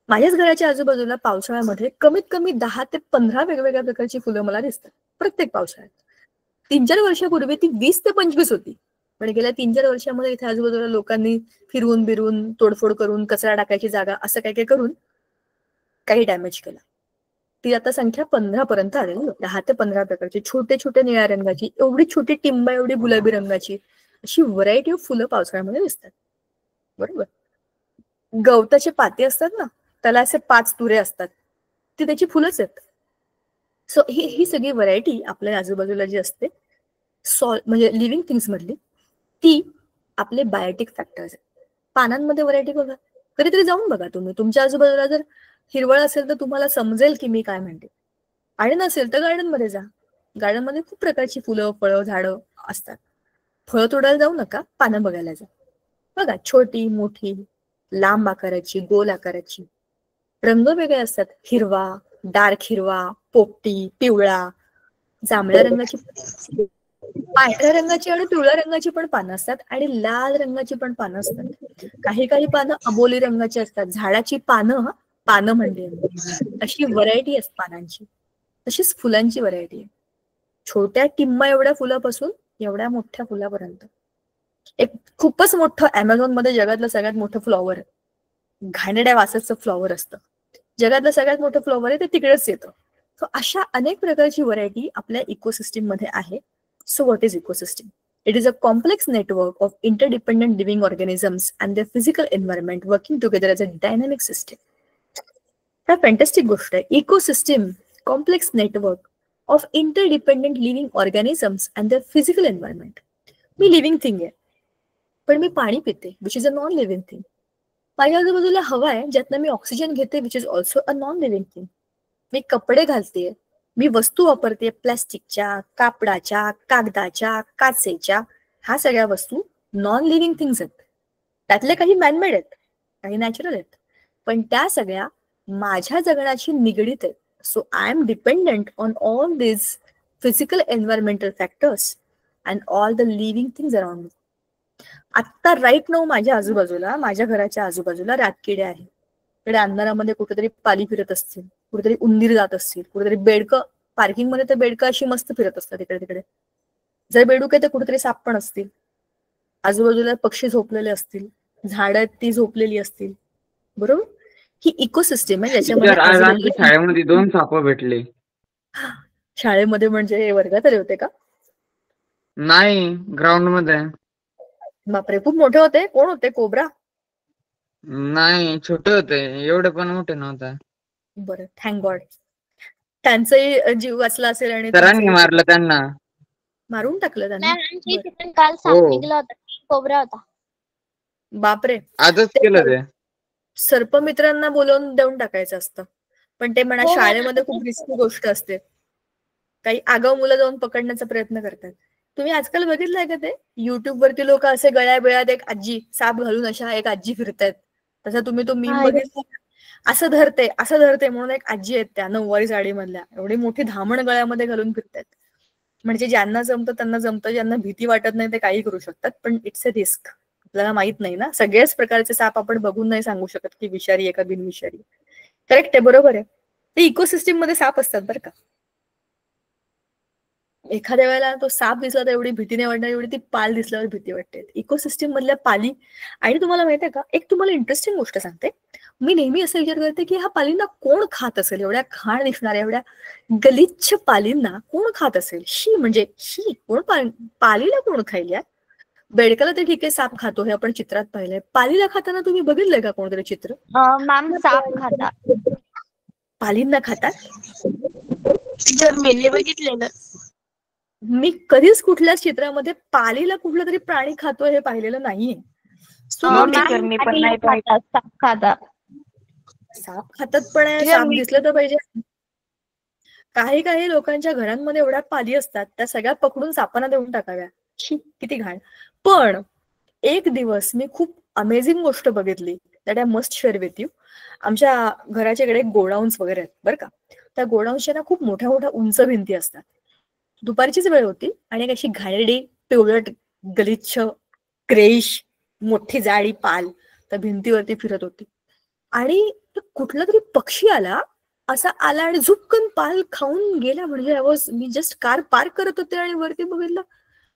माझ्याच घराच्या आजूबाजूला पावसाळ्यामध्ये कमीत कमी 10 ते 15 वेगवेगळ्या प्रकारची फुलं मला दिसतात प्रत्येक पावसाळ्यात. 3-4 वर्षापूर्वी ती 20 ते 25 होती, पण गेल्या 3-4 वर्षामध्ये इथे आजूबाजूला लोकांनी फिरवून बिरवून, तोडफोड करून, कचरा टाकायची जागा, असं काय काय करून काही डॅमेज केला. ती आता संख्या 15 पर्यंत आलेली. 10 ते 15 प्रकारची छोटे छोटे निळ्या रंगाची, एवढी छोटी टिंबा, एवढी गुलाबी रंगाची, अशी व्हरायटी ऑफ फुलं पावसाळ्यामध्ये दिसतात. बरोबर. गवताचे पाते असतात ना, त्याला असे 5 तुरे असतात, ती त्याची फुलंच आहेत. सो ही सगळी व्हरायटी आपल्या आजूबाजूला जी असते म्हणजे लिव्हिंग थिंग्स मधली, ती आपले बायोटिक फॅक्टर्स आहेत. पानांमध्ये व्हरायटी बघा, कधीतरी जाऊन बघा तुम्ही. तुमच्या आजूबाजूला जर हिरवळ असेल तर तुम्हाला समजेल की मी काय म्हणते, आणि नसेल तर गार्डन मध्ये जा. गार्डन मध्ये खूप प्रकारची फुलं, फळं, झाडं असतात. फळं तोडायला जाऊ नका, पानं बघायला जा. बघा, छोटी, मोठी, लांब आकाराची, गोल आकाराची, रंग वेगळे असतात. हिरवा, डार्क हिरवा, पोपटी, पिवळा, जांभळ्या रंगाची, पांढऱ्या रंगाची आणि पिवळ्या रंगाची पण पानं असतात आणि लाल रंगाची पण पानं असतात. काही पानं अबोली रंगाची असतात. झाडाची पानं म्हणते अशी व्हरायटी असते पानांची. तशीच फुलांची व्हरायटी आहे. छोट्या टिंबा एवढ्या फुलापासून एवढ्या मोठ्या फुलापर्यंत. एक खूपच मोठं अमेझॉन मध्ये जगातलं सगळ्यात मोठं फ्लॉवर, घाणेरड्या वासाचं फ्लॉवर असतं, जगातलं सगळ्यात मोठं फ्लॉवर आहे, ते तिकडेच येतं. सो अशा अनेक प्रकारची व्हरायटी आपल्या इकोसिस्टीम मध्ये आहे. So what is ecosystem? It is a complex network of interdependent living organisms and their physical environment working together as a dynamic system. हा फॅन्टॅस्टिक गोष्ट आहे. Ecosystem, complex network of interdependent living organisms and their physical environment. मी living thing आहे, पण मी पाणी पिते, which is a non living thing. माझ्या आजूबाजूला हवा आहे ज्यातनं मी ऑक्सिजन घेते, which is also a non living thing. मी कपडे घालते, मी वस्तू वापरते, प्लास्टिकच्या, कापडाच्या, कागदाच्या, काचेच्या, ह्या सगळ्या वस्तू नॉन लिव्हिंग थिंग्स आहेत. त्यातले काही मॅनमेड आहेत, काही नॅचरल आहेत, पण त्या सगळ्या माझ्या जगण्याशी निगडीत आहेत. So I am dependent on all this physical environmental factors and all the living things around me. आत्ता राईट नाऊ माझ्या आजूबाजूला, माझ्या घराच्या आजूबाजूला रातकिडे आहे. इकडे अंधारामध्ये कुठेतरी पाली फिरत असतील, कुठेतरी उंदीर जात असतील, कुठेतरी बेडकं, पार्किंग मध्ये तर बेडकं अशी मस्त फिरत असतात इकडे तिकडे. जर बेडूक आहे तर कुठेतरी साप पण असतील. आजूबाजूला पक्षी झोपलेले असतील, झाडं आहेत ती झोपलेली असतील. बरोबर. ही इकोसिस्टीम आहे ज्याच्यामध्ये शाळेमध्ये 2 साप भेटले. शाळेमध्ये म्हणजे वर्गात आले होते का? नाही, ग्राउंड मध्ये. बापरे, खूप मोठे होते? कोण होते? कोब्रा? नाही, छोटे होते, एवढे पण मोठे नव्हते. बरं, थँक गॉड. त्यांचाही जीव वाचला असेल आणि सरांनी मारलं त्यांना, मारून टाकलं त्यांना. काल साप हो. निघाला होता, कोबरा होता. बापरे, आजच केलं ते. सर्पमित्रांना बोलवून देऊन टाकायचं असतं, पण ते म्हणा हो. शाळेमध्ये खूप रिस्की गोष्ट असते. काही आगाऊ मुलं जाऊन पकडण्याचा प्रयत्न करतात. तुम्ही आजकाल बघितलंय का ते युट्यूब वरती लोक असे गळ्या बिळ्यात एक आजी साप घालून अशा एक आजी फिरतायत, तसा तुम्ही तो मीम बघितला? असं धरते म्हणून एक आजी आहेत त्या 9वारी साडी मधल्या, एवढी मोठी धामण गळ्यामध्ये घालून फिरतायत. म्हणजे ज्यांना जमतं त्यांना जमतं, ज्यांना भीती वाटत नाही ते काही करू शकतात, पण इट्स अ रिस्क. आपल्याला माहित नाही ना, सगळ्याच प्रकारचे साप आपण बघून नाही सांगू शकत की विषारी आहे का बिनविषारी. करेक्ट आहे, बरोबर आहे. ते इकोसिस्टीम मध्ये साप असतात बरं का. एखाद्या वेळेला तो साप दिसला तर एवढी भीती नाही वाटणार, एवढी ती पाल दिसल्यावर भीती वाटते. इकोसिस्टीम मधल्या पाली. आणि तुम्हाला माहितीये का, एक तुम्हाला इंटरेस्टिंग गोष्ट सांगते. मी नेहमी असं विचार करते की ह्या पालींना कोण खात असेल, एवढ्या घाण दिसणाऱ्या एवढ्या गलिच्छ पालींना कोण खात असेल. शी म्हणजे शी, कोण पालीला कोण खाईल यार. बेडकाला तर ठीक आहे, साप खातो हे आपण चित्रात पाहिलंय. पालीला खाताना तुम्ही बघितलंय का कोणतरी चित्र? मॅम साप खाता. पालींना खातात. मेले बघितलेलं. मी कधीच कुठल्याच चित्रामध्ये पालीला कुठला तरी प्राणी खातोय हे पाहिलेलं नाहीये. सो हो, मग टीचर, मी पण नाही पाहिलं. खातात, साप खातात. साप खातात, पण आहे, टीचर, साप मी दिसलं तर पाहिजे. काही काही लोकांच्या घरांमध्ये एवढ्या पाली असतात, त्या सगळ्या पकडून सापांना देऊन टाकाव्या. छी, किती घाण. पण एक दिवस मी खूप अमेझिंग गोष्ट बघितली, that I must share with you. आमच्या घराच्या इकडे गोडाऊन्स वगैरे आहेत बरं का. त्या गोडाऊन्सच्या ना खूप मोठ्या मोठ्या उंच भिंती असतात. दुपारचीच वेळ होती आणि एक अशी घाणेरडी पिवळट गलिच्छ ग्रेइश मोठी जाडी पाल त्या भिंतीवरती फिरत होती. आणि कुठला तरी पक्षी आला, असा आला आणि झुपकन पाल खाऊन गेला. म्हणजे मी जस्ट कार पार्क करत होते आणि वरती बघितलं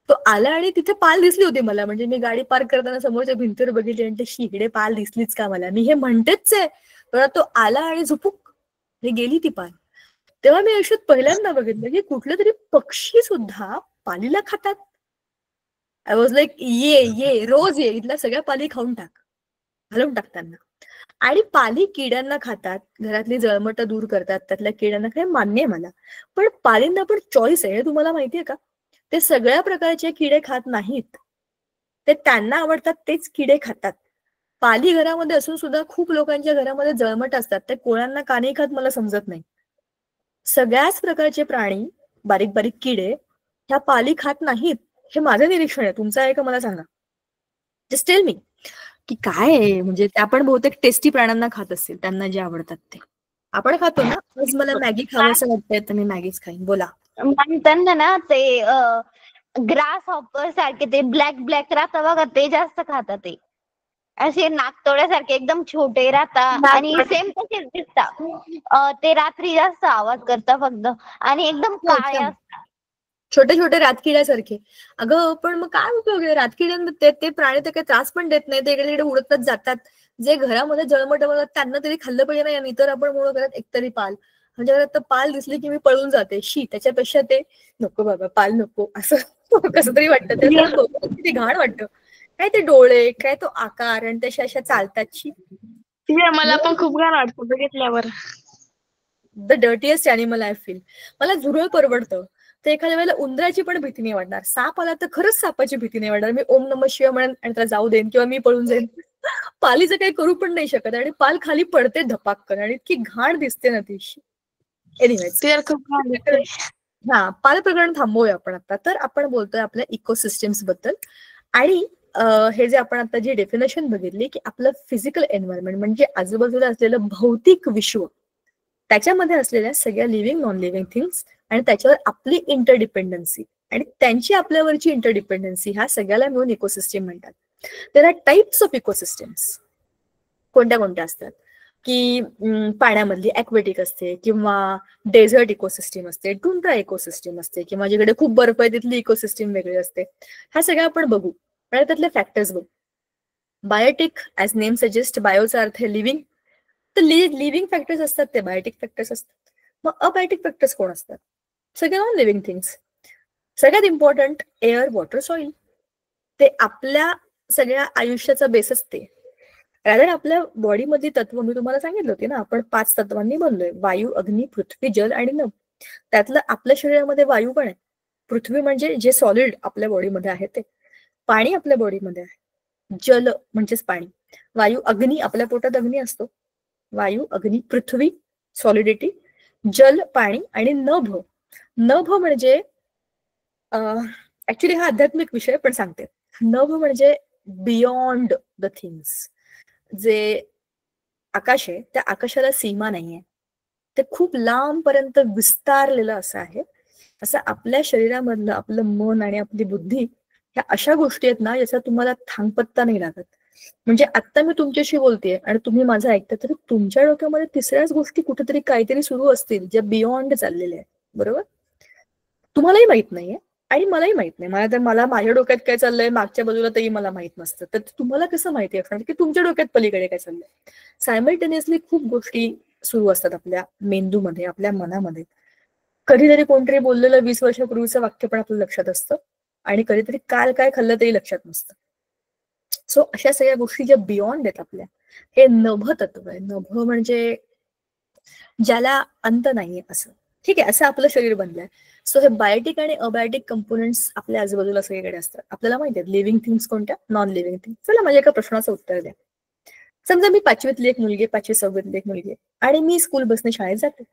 तो आला आणि तिथे पाल दिसली होती मला. म्हणजे मी गाडी पार्क करताना समोरच्या भिंतीवर बघितली आणि तशी इकडे पाल दिसलीच का मला. मी हे म्हणतेच आहे, पण तो आला आणि झुपूक गेली ती पाल. तेव्हा मी आयुष्यात पहिल्यांदा बघितलं की कुठलं तरी पक्षी सुद्धा पालीला खातात. आय वॉज लाईक, ये रोज ये, इथल्या सगळ्या पाली खाऊन टाक, घालून टाक त्यांना. आणि पाली किड्यांना खातात, घरातली जळमट दूर करतात, त्यातल्या किड्यांना काय मान्य आहे मला. पण पालींना पण चॉईस आहे, हे तुम्हाला माहितीये का. ते सगळ्या प्रकारचे किडे खात नाहीत, ते त्यांना आवडतात तेच किडे खातात. पाली घरामध्ये असून सुद्धा खूप लोकांच्या घरामध्ये जळमट असतात, ते कोळ्यांना का नाही खात मला समजत नाही. सगळ्याच प्रकारचे प्राणी, बारीक बारीक किडे ह्या पाली खात नाहीत. हे माझं निरीक्षण आहे, तुमचं आहे का मला सांगा. जस्ट टेल मी की काय आहे. म्हणजे आपण बहुतेक टेस्टी प्राण्यांना खात असतील, त्यांना जे आवडतात ते. आपण खातो ना. आज मला मॅगी खावंसं वाटतंय तर मी मॅगीच खाईन. बोला. त्यांना ना ते ग्रास हॉपर सारखे ते ब्लॅक राहतं बघा, ते जास्त खातात. ते असे नाकतोड्यासारखे एकदम छोटे राहतात आणि सेम तसेच दिसतात. ते रात्री जास्त आवाज करतात फक्त आणि एकदम काळे असतात. छोटे छोटे रातकिड्यासारखे. अगं पण मग काय उपयोग आहे रातकिड्यांना. ते प्राणी तर काही त्रास पण देत नाही, ते इकडे तिकडे उडतच जातात. जे घरामध्ये जळमट बघतात त्यांना तरी खाल्लं पाहिजे ना. आणि तर आपण म्हणू करत एकतरी पाल, म्हणजे घरात तर पाल दिसली की मी पळून जाते. शी, त्याच्यापेक्षा ते नको बाबा, पाल नको, असं कसं तरी वाटतं. ते किती घाण वाटतं. काय ते डोळे, काय तो आकार, आणि तशा अशा चालतात. शी, मला पण खूप घाण वाटतं बघितल्यावर. The dirtiest animal I feel. मला झुरळ परवडतं, तर एखाद्या वेळेला उंदराची पण भीती नाही वाटणार. साप आला तर खरंच सापाची भीती नाही वाटणार. मी ओम नमः शिवाय म्हणेन आणि त्याला जाऊ देईन किंवा मी पळून जाईन. पालीचं काही करू पण नाही शकत. आणि पाल खाली पडते धपाक्कन आणि इतकी घाण दिसते ना ती. एनिवेज, खूप घाण दिसते. हा, पाल प्रकरण थांबवूया आपण आता. तर आपण बोलतोय आपल्या इकोसिस्टम्स बद्दल. आणि हे जे आपण आता जी डेफिनेशन बघितली की आपलं फिजिकल एन्व्हायरमेंट म्हणजे आजूबाजूला असलेलं भौतिक विश्व, त्याच्यामध्ये असलेल्या सगळ्या लिव्हिंग नॉन लिव्हिंग थिंग्स आणि त्याच्यावर आपली इंटरडिपेंडन्सी आणि त्यांची आपल्यावरची इंटरडिपेंडन्सी, ह्या सगळ्याला मिळून इकोसिस्टम म्हणतात. There are types of ecosystems. कोणत्या कोणत्या असतात की पाण्यामधली ॲक्वेटिक असते, किंवा डेझर्ट इकोसिस्टम असते, टुंड्रा इकोसिस्टम असते, किंवा जिकडे खूप बर्फ आहे तिथली इकोसिस्टम वेगळी असते. ह्या सगळ्या आपण बघू आणि त्यातले फॅक्टर्स बघू. बायोटिक, ॲज नेम सजेस्ट, बायोचा अर्थ आहे लिव्हिंग. तर लिव्हिंग फॅक्टर्स असतात ते बायोटिक फॅक्टर्स असतात. मग अबायोटिक फॅक्टर्स कोण असतात? सगळे नॉन लिव्हिंग थिंग्स. सगळ्यात इम्पॉर्टंट एअर, वॉटर, सॉइल. ते आपल्या सगळ्या आयुष्याचा बेस असते. रादर आपल्या बॉडीमधली तत्व मी तुम्हाला सांगितलं होती ना, आपण 5 तत्वांनी बनलोय: वायू, अग्नी, पृथ्वी, जल आणि नभ. त्यातलं आपल्या शरीरामध्ये वायू पण आहे. पृथ्वी म्हणजे जे सॉलिड आपल्या बॉडीमध्ये आहे ते. पाणी आपल्या बॉडीमध्ये आहे, जल म्हणजेच पाणी. वायू, अग्नी, आपल्या पोटात अग्नी असतो. वायू, अग्नी, पृथ्वी, सॉलिडिटी, जल, पाणी, आणि नभ. नभ म्हणजे ऍक्च्युली हा आध्यात्मिक विषय पण सांगते. नभ म्हणजे बियॉन्ड द थिंग्स. जे आकाश आहे त्या आकाशाला सीमा नाहीये, ते खूप लांबपर्यंत विस्तारलेलं असं आहे. असं आपल्या शरीरामधलं आपलं मन आणि आपली बुद्धी ह्या अशा गोष्टी आहेत ना ज्याचा तुम्हाला थांगपत्ता नाही लागत. म्हणजे आता मी तुमच्याशी बोलतेय आणि तुम्ही माझं ऐकता, तरी तुमच्या डोक्यामध्ये तिसऱ्याच गोष्टी कुठेतरी काहीतरी सुरू असतील ज्या बियॉन्ड चाललेल्या आहेत, बरोबर? तुम्हालाही माहित नाहीये आणि मलाही माहित नाही. मला माझ्या डोक्यात काय चाललंय मागच्या बाजूला तरी मला माहित नसतं, तर तुम्हाला कसं माहिती असणार की तुमच्या डोक्यात पलीकडे काय चाललंय? सायमल्टेनियसली खूप गोष्टी सुरू असतात आपल्या मेंदूमध्ये, आपल्या मनामध्ये. कधीतरी कोणतरी बोललेलं 20 वर्षापूर्वीचं वाक्य पण आपल्या लक्षात असतं आणि कधीतरी काल काय खाल्लं तरी लक्षात नसतं. सो अशा सगळ्या गोष्टी ज्या बियॉन्ड आहेत आपल्या, हे नभ तत्व आहे. नभ म्हणजे ज्याला अंत नाहीये असं. ठीक आहे, असं आपलं शरीर बनलंय. सो हे बायोटिक आणि अबायोटिक कंपोनेंट्स आपल्या आजूबाजूला सगळीकडे असतात. आपल्याला माहिती आहेत लिव्हिंग थिंग्स कोणत्या, नॉन लिव्हिंग थिंग्स. चला माझ्या एका प्रश्नाचं उत्तर द्या. समजा मी 5वीतली एक मुलगी, 5वी-6वीतली एक मुलगी आणि मी स्कूल बसने शाळेत जाते.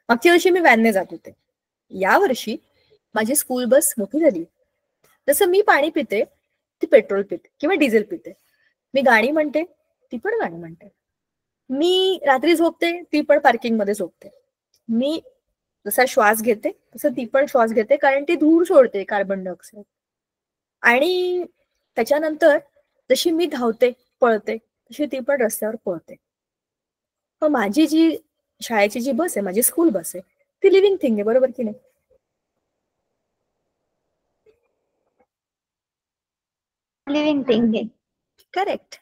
मागच्या वर्षी मी व्हॅनने जात होते. या वर्षी माझी स्कूल बस मोठी झाली. जसं मी पाणी पिते, ती पेट्रोल पिते किंवा डिझेल पिते. मी गाणी म्हणते, ती पण गाणी म्हणते. मी रात्री झोपते, ती पण पार्किंग मध्ये झोपते. मी जसा श्वास घेते तसं ती पण श्वास घेते, कारण ती धूर सोडते, कार्बन डायऑक्साईड. आणि त्याच्यानंतर जशी मी धावते, पळते, तशी ती पण रस्त्यावर पळते. मग माझी जी शाळेची जी बस आहे, माझी स्कूल बस आहे, ती लिव्हिंग थिंग आहे, बरोबर की नाही? लिव्हिंग थिंग आहे. करेक्ट.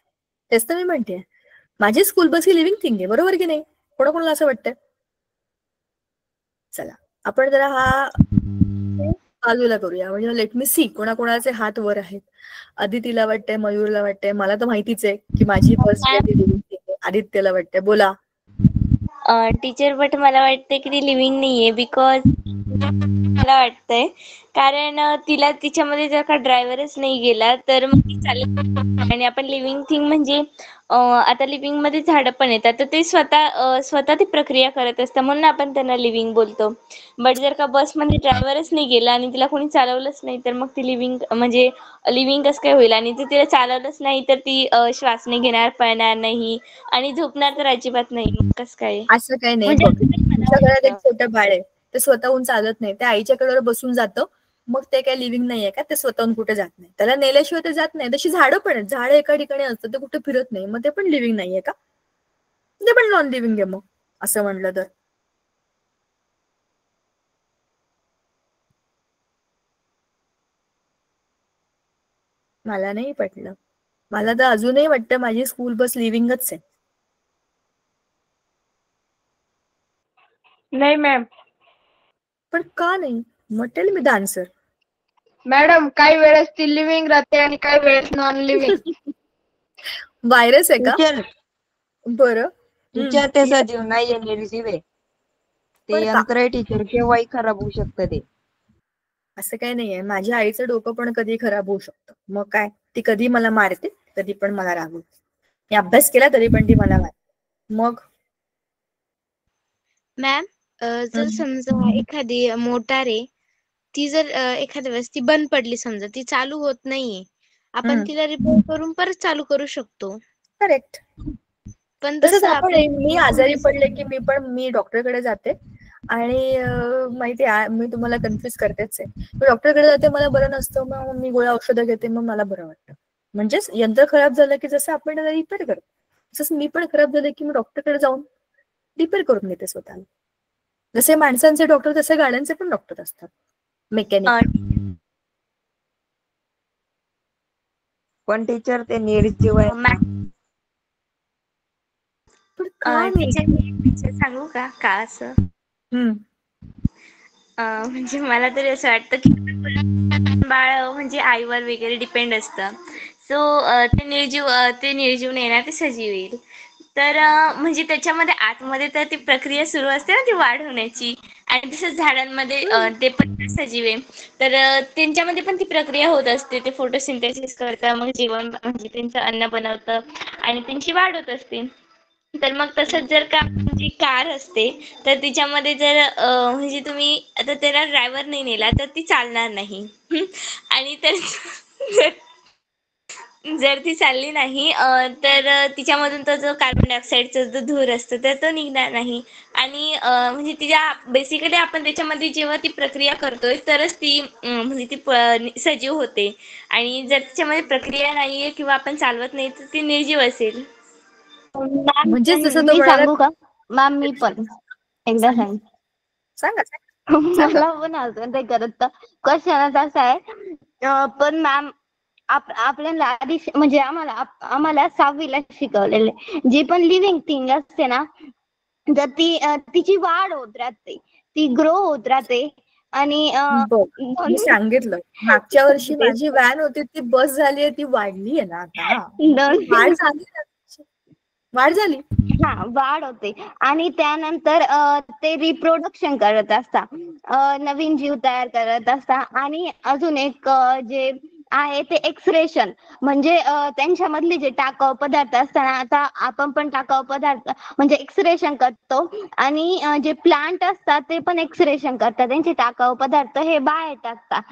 तेच तर मी म्हणते, माझी स्कूल बस ही लिव्हिंग थिंग आहे, बरोबर की नाही? कोणाकोणाला असं वाटतंय? चला आपण जरा हा बाजूला करूया. म्हणजे लेट मी सी कोणाकोणाचे हात वर आहेत. आदितीला वाटतंय, मयूरला वाटतंय, मला तर माहितीच आहे की माझी बस जी आहे ती लिव्हिंग थिंग आहे. आदित्यला वाटतंय, बोला. टीचर बट मला वाटतंय की ती लिव्हिंग नाहीये, बिकॉज मला वाटतंय कारण तिला तिच्यामध्ये जर का ड्रायव्हरच नाही गेला तर मग ती चालत नाही. आणि आपण लिव्हिंग थिंग म्हणजे आता लिव्हिंग मध्ये झाडं पण येतात, तर ते स्वतः ती प्रक्रिया करत असतात, म्हणून आपण त्यांना लिव्हिंग बोलतो. बट जर का बसमध्ये ड्रायव्हरच नाही गेला आणि तिला कोणी चालवलंच नाही, तर मग ती लिव्हिंग म्हणजे लिव्हिंग कसं काय होईल? आणि जर तिला चालवलंच नाही तर ती श्वास नाही घेणार, पळणार नाही आणि झोपणार तर अजिबात नाही. मग कसं काय? असं काही नाही. म्हणजे बघ, असं काही मला तुमच्या घरात एक वाटतं. छोटं बाळ आहे, ते स्वतःहून चालत नाही, ते आईच्या कडेवर बसून जातं, मग ते काय लिव्हिंग नाहीये का? ते स्वतःहून कुठे जात नाही, त्याला नेल्याशिवाय ते जात नाही. तशी झाडं पण आहेत, झाडं एका ठिकाणी असतं, ते कुठे फिरत नाही, मग ते पण लिव्हिंग नाहीये का? ते पण नॉन लिव्हिंग आहे मग, असं म्हणलं तर. मला नाही पटलं. मला तर अजूनही वाटतं माझी स्कूल बस लिव्हिंगच आहे. नाही मॅम. पण का नाही? मग tell me the answer. Madam काही वेळेस ती लिव्हिंग राहते आणि काही वेळेस नॉन लिव्हिंग. व्हायरस आहे का? टीचर बरं. टीचर ते सजीव नाहीये, निर्जीव आहे. ते पण का? यंत्र आहे टीचर, केव्हाही खराब होऊ शकतं ते. असं काही नाहीये. माझ्या आईचं डोकं पण कधी खराब होऊ शकतं. मग काय, ती कधी मला मारते, कधी पण मला रागवते. मी अभ्यास केला तरी पण ती मला मारते. मग मॅम, जर समजा एखादी मोटार आहे, ती जर एखाद्या वेळेस ती बंद पडली, समजा ती चालू होत नाहीये, आपण तिला रिपेअर करून परत चालू करू शकतो. करेक्ट. पण तसंच तसं आपण आपण मी आजारी पडले की मी डॉक्टरकडे जाते आणि माहिती आहे मी तुम्हाला कन्फ्युज करतेच आहे. मी डॉक्टरकडे जाते, मला बरं नसतं, मग मी गोळ्या औषधं घेते, मग मला बरं वाटतं. म्हणजेच यंत्र खराब झालं की जसं आपण त्याला रिपेअर करतो, तसंच मी पण खराब झाले की मी डॉक्टरकडे जाऊन रिपेअर करून घेते स्वतःला. जसे माणसांचे डॉक्टर तसे गाड्यांचे पण डॉक्टर असतात, मेकॅनिक. पण टीचर ते निर्जीव आहे ना. पण का नाही? टीचर सांगू का का असं? म्हणजे मला तरी असं वाटतं की बाळ म्हणजे आईवर वगैरे डिपेंड असतं. सो ते निर्जीव नाही ना, ते सजीव येईल. तर म्हणजे त्याच्यामध्ये आतमध्ये तर ती प्रक्रिया सुरू असते ना, ती वाढ होण्याची. आणि तसंच झाडांमध्ये ते पण सजीव आहे. तर त्यांच्यामध्ये पण ती प्रक्रिया होत असते. ते फोटोसिंथेसिस करतात, मग जेवण म्हणजे त्यांचं अन्न बनवतं आणि त्यांची वाढ होत असते. तर मग तसंच जर का जी कार असते, तर तिच्यामध्ये जर म्हणजे तुम्ही आता त्याला ड्रायव्हर नाही नेला तर ती चालणार नाही. आणि तर जर ती चालली नाही तर तिच्यामधून तो जो कार्बन डायऑक्साईडचा जो धूर असतो तर तो निघणार नाही. आणि म्हणजे तिच्या बेसिकली आपण त्याच्यामध्ये जेव्हा ती प्रक्रिया करतोय तरच ती म्हणजे ती सजीव होते. आणि जर त्याच्यामध्ये प्रक्रिया नाहीये किंवा आपण चालवत नाही तर ती निर्जीव असेल. मॅम म्हणजे जसं तो मी म्हणाला सांगू का मॅम? मी पण एकदा सांग. सांगा. मला पण अजून ते करत क्वेश्चन असा आहे पण मॅम आपल्याला आधी म्हणजे आम्हाला 6वीला शिकवलेले जी पण लिव्हिंग थिंग असते ना तर तिची वाढ होत राहते, ती ग्रो होत राहते. आणि मी सांगितलं मागच्या वर्षी माझी व्हॅन होती ती बस झाली आहे, ती वाढली आहे ना आता. वाढ झाली. हा, वाढ होते. आणि त्यानंतर ते रिप्रोडक्शन करत असतात, नवीन जीव तयार करत असतात. आणि अजून एक जे आहे ते एक्सक्रेशन, म्हणजे त्यांच्यामधले जे टाकाऊ पदार्थ असतात, आता आपण पण टाकाऊ पदार्थ म्हणजे एक्सक्रेशन करतो. आणि जे प्लांट असतात ते पण एक्सक्रेशन करतात, त्यांचे टाकाऊ पदार्थ हे बाहेर टाकतात.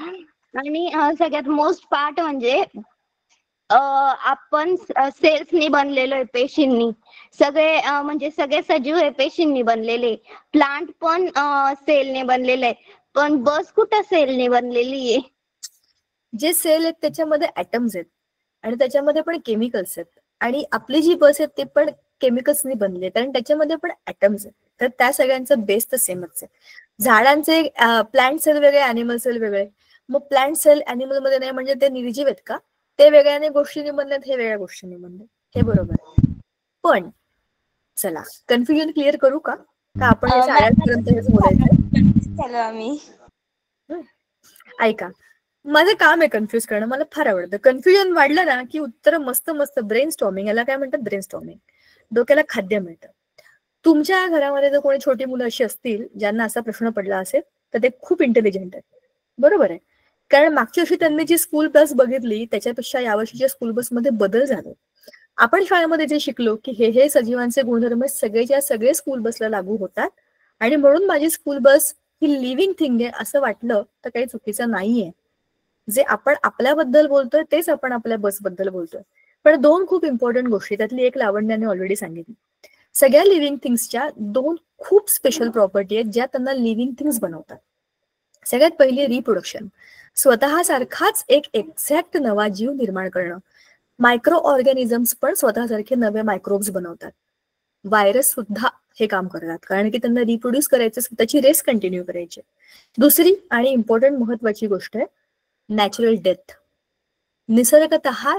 आणि सगळ्यात मोस्ट पार्ट म्हणजे आपण सेल्सनी बनलेलो आहे, पेशींनी. सगळे म्हणजे सगळे सजीव हे पेशींनी बनलेले. प्लांट पण सेलने बनलेले आहे, पण बस कुठं सेलने बनलेली आहे? जे सेल आहेत त्याच्यामध्ये ऍटम्स आहेत आणि त्याच्यामध्ये पण केमिकल्स आहेत. आणि आपली जी बस आहे ते पण केमिकल्सनी बनली आहेत आणि त्याच्यामध्ये पण ऍटम्स आहेत. तर त्या सगळ्यांचा बेस तर सेमच आहे. झाडांचे प्लांट सेल वेगळे, अॅनिमल सेल वेगळे. मग प्लांट सेल अॅनिमल मध्ये नाही म्हणजे ते निर्जीव आहेत का? ते वेगळ्याने गोष्टींनी बनलेत, हे वेगळ्या गोष्टींनी बनले, हे बरोबर आहे. पण चला कन्फ्युजन क्लिअर करू का आपण हे शाळेपर्यंत हेच बोलायचं? आम्ही ऐका, माझं काम आहे कन्फ्युज करणं, मला फार आवडतं. कन्फ्युजन वाढलं ना की उत्तर मस्त मस्त ब्रेन स्टॉर्मिंग, याला काय म्हणतात? Brain storming. डोक्याला खाद्य मिळतं. तुमच्या घरामध्ये जर कोणी छोटी मुलं अशी असतील ज्यांना असा प्रश्न पडला असेल तर ते खूप इंटेलिजंट आहेत, बरोबर आहे. कारण मागच्या वर्षी त्यांनी जी स्कूल बस बघितली त्याच्यापेक्षा यावर्षीच्या स्कूल बसमध्ये बदल झाले. आपण शाळेमध्ये जे शिकलो की हे सजीवांचे गुणधर्म सगळेच्या सगळे स्कूल बसला लागू होतात आणि म्हणून माझी स्कूल बस ही लिव्हिंग थिंग आहे असं वाटलं तर काही चुकीचं नाहीये. जे आपण आपल्याबद्दल बोलतोय तेच आपण आपल्या बसबद्दल बोलतोय. पण 2 खूप इम्पॉर्टंट गोष्टी, त्यातली एक लावण्याने ऑलरेडी सांगितली. सगळ्या लिव्हिंग थिंग्सच्या 2 खूप स्पेशल प्रॉपर्टी आहेत ज्या त्यांना लिव्हिंग थिंग्स बनवतात. सगळ्यात पहिली रिप्रोडक्शन, स्वतः सारखाच एक एक्झॅक्ट नवा जीव निर्माण करणं. मायक्रो ऑर्गॅनिझम्स पण स्वतःसारखे नवे मायक्रोब्स बनवतात. व्हायरस सुद्धा हे काम करतात कारण की त्यांना रिप्रोड्यूस करायचं, त्याची रेस कंटिन्यू करायची. दुसरी आणि इम्पॉर्टंट महत्वाची गोष्ट आहे नॅचरल डेथ. निसर्गतः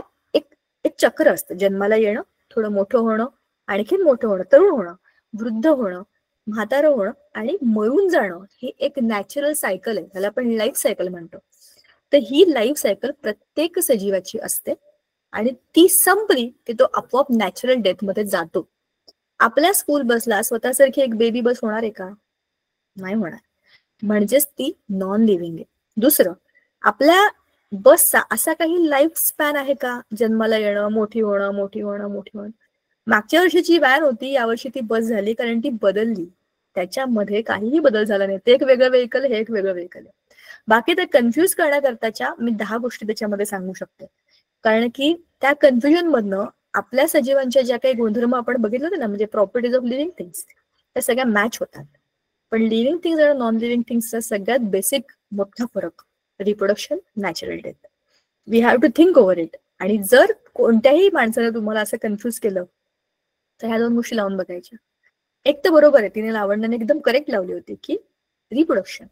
एक चक्र असतं, जन्माला येणं, थोडं मोठं होणं, आणखीन मोठं होणं, तरुण होणं, वृद्ध होणं, म्हातारं होणं आणि मरून जाणं, ही एक नॅचरल सायकल आहे, त्याला आपण लाईफ सायकल म्हणतो. तर ही लाईफ सायकल प्रत्येक सजीवाची असते आणि ती संपली की तो आपोआप नॅचरल डेथ मध्ये जातो. आपल्या स्कूल बसला स्वतःसारखी एक बेबी बस होणार आहे का? नाही होणार, म्हणजेच ती नॉन लिव्हिंग आहे. दुसरं, आपल्या बसचा असा काही लाईफ स्पॅन आहे का? जन्माला येणं, मोठी होणं, मोठी होणं, मोठी होणं. मागच्या वर्षीची व्हॅन होती, यावर्षी ती बस झाली कारण ती बदलली. त्याच्यामध्ये काहीही बदल झाला नाही. ते एक वेगळं व्हेकल, हे एक वेगळं व्हेकल आहे. बाकी ते कन्फ्युज करण्याकरताच्या मी 10 गोष्टी त्याच्यामध्ये सांगू शकते. कारण की त्या कन्फ्युजन मधनं आपल्या सजीवांच्या ज्या काही गुणधर्म आपण बघितले होते ना, म्हणजे प्रॉपर्टीज ऑफ लिव्हिंग थिंग्स, त्या सगळ्या मॅच होतात. पण लिव्हिंग थिंग्स आणि नॉन लिव्हिंग थिंग्सचा सगळ्यात बेसिक मोठा फरक reproduction, natural death. We have to think over it. आणि जर कोणत्याही माणसाने तुम्हाला असं कन्फ्युज केलं तर ह्या 2 गोष्टी लावून बघायच्या. एक तर बरोबर आहे, तिने लावण्याने एकदम करेक्ट लावली होती की रिप्रोडक्शन,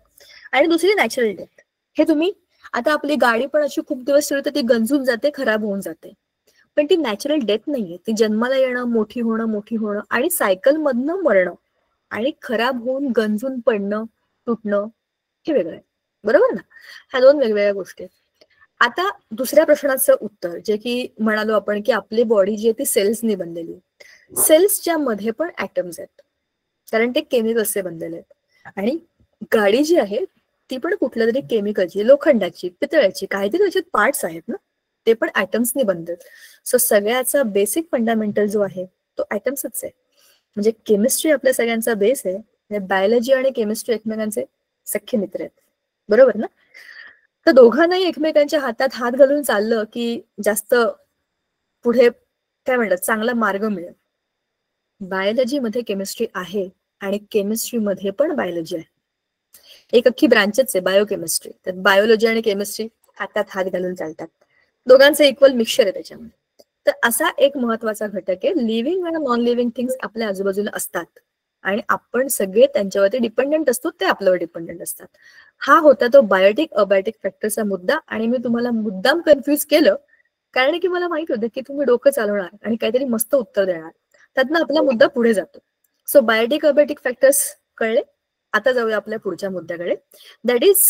आणि दुसरी नॅचरल डेथ. हे तुम्ही आता आपली गाडी पण अशी खूप दिवस ठेवली तर ती गंजून जाते, खराब होऊन जाते, पण ती नॅचरल डेथ नाहीये. ती जन्माला येणं, मोठी होणं आणि सायकल मधनं मरणं आणि खराब होऊन गंजून पडणं, तुटणं, हे वेगळं आहे, बरोबर ना? ह्या 2 वेगवेगळ्या गोष्टी आहेत. आता दुसऱ्या प्रश्नाचं उत्तर, जे की म्हणालो आपण की आपली बॉडी जी आहे ती सेल्सनी बनलेली. सेल्सच्या मध्ये पण ऍटम्स आहेत कारण ते केमिकल्सचे बनलेले आहेत. आणि गाडी जी आहे ती पण कुठल्या तरी केमिकलची, लोखंडाची, पितळाची, काहीतरी त्याच्यात पार्ट्स आहेत ना, ते पण ऍटम्सनी बनतात. सो सगळ्याचा बेसिक फंडामेंटल जो आहे तो ऍटम्सच आहे. म्हणजे केमिस्ट्री आपल्या सगळ्यांचा बेस आहे. बायोलॉजी आणि केमिस्ट्री एकमेकांचे सख्खे मित्र आहेत, बरोबर ना? तर दोघांनाही एकमेकांच्या हातात हात घालून चाललं की जास्त पुढे काय म्हणतात चांगला मार्ग मिळेल. बायोलॉजीमध्ये केमिस्ट्री आहे आणि केमिस्ट्रीमध्ये पण बायोलॉजी आहे. एक अख्खी ब्रांचच आहे बायोकेमिस्ट्री. त्यात बायोलॉजी आणि केमिस्ट्री हातात हात घालून चालतात. दोघांचं इक्वल मिक्सचर आहे त्याच्यामध्ये. तर असा एक महत्वाचा घटक आहे. लिव्हिंग आणि नॉन लिव्हिंग थिंग्स आपल्या आजूबाजूला असतात आणि आपण सगळे त्यांच्यावरती डिपेंडंट असतो, ते आपल्यावर डिपेंडंट असतात. हा होता तो बायोटिक अबायोटिक फॅक्टरचा मुद्दा. आणि मी तुम्हाला मुद्दाम कन्फ्युज केलं कारण की मला माहित होतं की तुम्ही डोकं चालवणार आणि काहीतरी मस्त उत्तर देणार. त्यातनं आपला मुद्दा पुढे जातो. सो बायोटिक अबायोटिक फॅक्टर्स कळले. आता जाऊया आपल्या पुढच्या मुद्द्याकडे. That is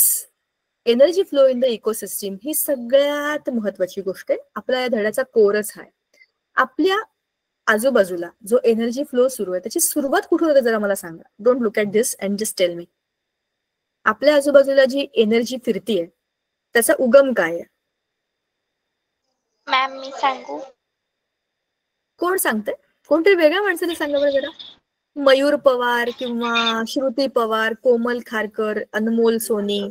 energy flow in the ecosystem. ही सगळ्यात महत्वाची गोष्ट आहे. आपला या धड्याचा कोरच आहे. आपल्या आजूबाजूला जो एनर्जी फ्लो सुरू आहे त्याची सुरुवात कुठून होते जरा मला सांगा. Don't look at this and just tell me. आपल्या आजूबाजूला जी एनर्जी फिरतीये त्याचा उगम काय आहे? मॅम मी सांगू? कोण सांगते? कोणतरी वेगळ्या माणसाने सांगा बरं जरा. मयूर पवार किंवा श्रुती पवार, कोमल खारकर, अनमोल सोनी,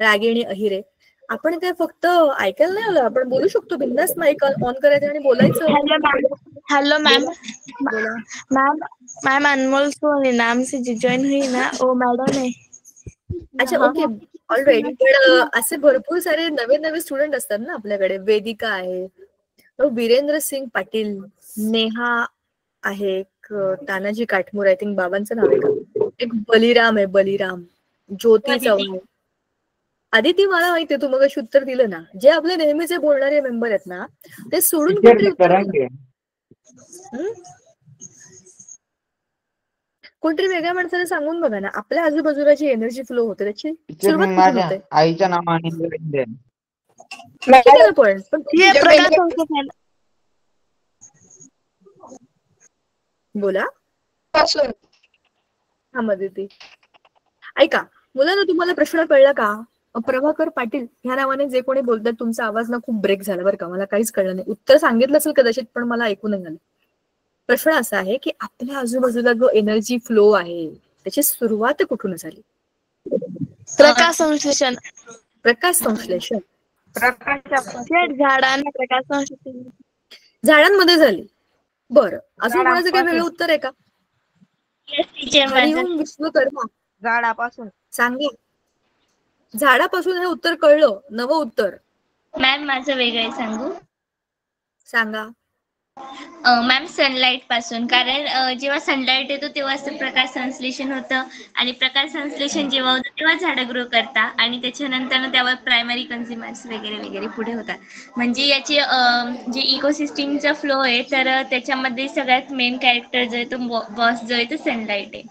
रागिणी अहिरे. आपण काय फक्त ऐकायला नाही आलं, आपण बोलू शकतो. बिंदास माईक ऑन करायचं आणि बोलायचं. Hello ma'am. बोला. मैम मैम अनमोल सोनी नाम से जो ज्वाइन हुई ना वो मैडम है। अच्छा ओके ऑलराईट. पण असे भरपूर सारे नवे नवे स्टुडंट असतात ना आपल्याकडे. वेदिका आहे, वीरेंद्र सिंग पाटील, नेहा आहे, एक तानाजी काठमोर, आय थिंक बाबांचं नाव आहे का, एक बलिराम आहे, बलिराम, ज्योती चव्हाण. आदिती मला माहितीये तू मग उत्तर दिलं ना. जे आपले नेहमीचे बोलणारे मेंबर आहेत ना ते सोडून कोणतरी उत्तर दिलं. कोणतरी वेगळ्या माणसाने सांगून बघा ना. आपल्या आजूबाजूला जी एनर्जी फ्लो होते त्याची सुरुवात कुठून होते? आईच्या नावाने ठीक आहे ना. पण ये प्रकाश संश्लेषण बोला. हा मदिती ऐका मुलांना, तुम्हाला प्रश्न कळला का? प्रभाकर पाटील ह्या नावाने जे कोणी बोलतात तुमचा आवाज ना खूप ब्रेक झाला बरं का. मला काहीच कळलं नाही. उत्तर सांगितलं असेल कदाचित पण मला ऐकू नाही आलं. प्रश्न असा आहे की आपल्या आजूबाजूला जो एनर्जी फ्लो आहे त्याची सुरुवात कुठून झाली? प्रकाश संश्लेषण प्रकाश संश्लेषण झाडांना प्रकाश संश्लेषण झाडांमध्ये झाली. बरं, अजून कोणाचं काही वेगळं उत्तर आहे का? हरिओम विश्वकर्मा झाडापासून. सांगे. झाडापासून हे उत्तर कळलं. नवं उत्तर मॅम माझं वेगळं सांगू? सांगा. मॅम सनलाईट पासून. कारण जेव्हा सनलाईट येतो तेव्हा प्रकाश संश्लेषण होतं आणि प्रकाश संश्लेषण जेव्हा होतं तेव्हा झाडं ग्रो करतात आणि त्याच्यानंतर त्यावर प्रायमरी कन्झ्युमर्स वगैरे वगैरे पुढे होतात. म्हणजे याची जे इकोसिस्टीमचा फ्लो आहे तर त्याच्यामध्ये सगळ्यात मेन कॅरेक्टर जो आहे तो बॉस जो आहे तो सनलाईट आहे.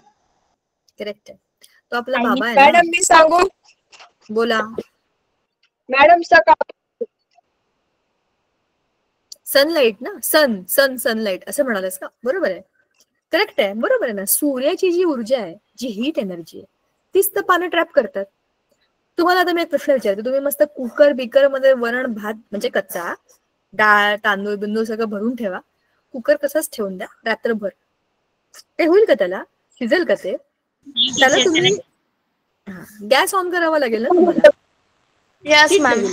करेक्ट आहे. तो आपला बाबा आहे ना. मॅडम मी सांगू? बोला. मॅडम सकाळ सनलाईट ना. सनलाईट असं म्हणालस का? बरोबर आहे. करेक्ट आहे. बरोबर आहे ना. सूर्याची जी ऊर्जा आहे, जी हीट एनर्जी आहे, तीच तर पानं ट्रॅप करतात. तुम्हाला आता मी एक प्रश्न विचारते. तुम्ही मस्त कुकर बिकर मध्ये वरण भात म्हणजे कच्चा डाळ तांदूळ बिंदूळ सगळं भरून ठेवा. कुकर तसाच ठेवून द्या रात्रभर. ते होईल का? त्याला शिजेल का ते? त्याला तुम्ही गॅस ऑन करावा लागेल ना तुम्हाला. Yes ma'am.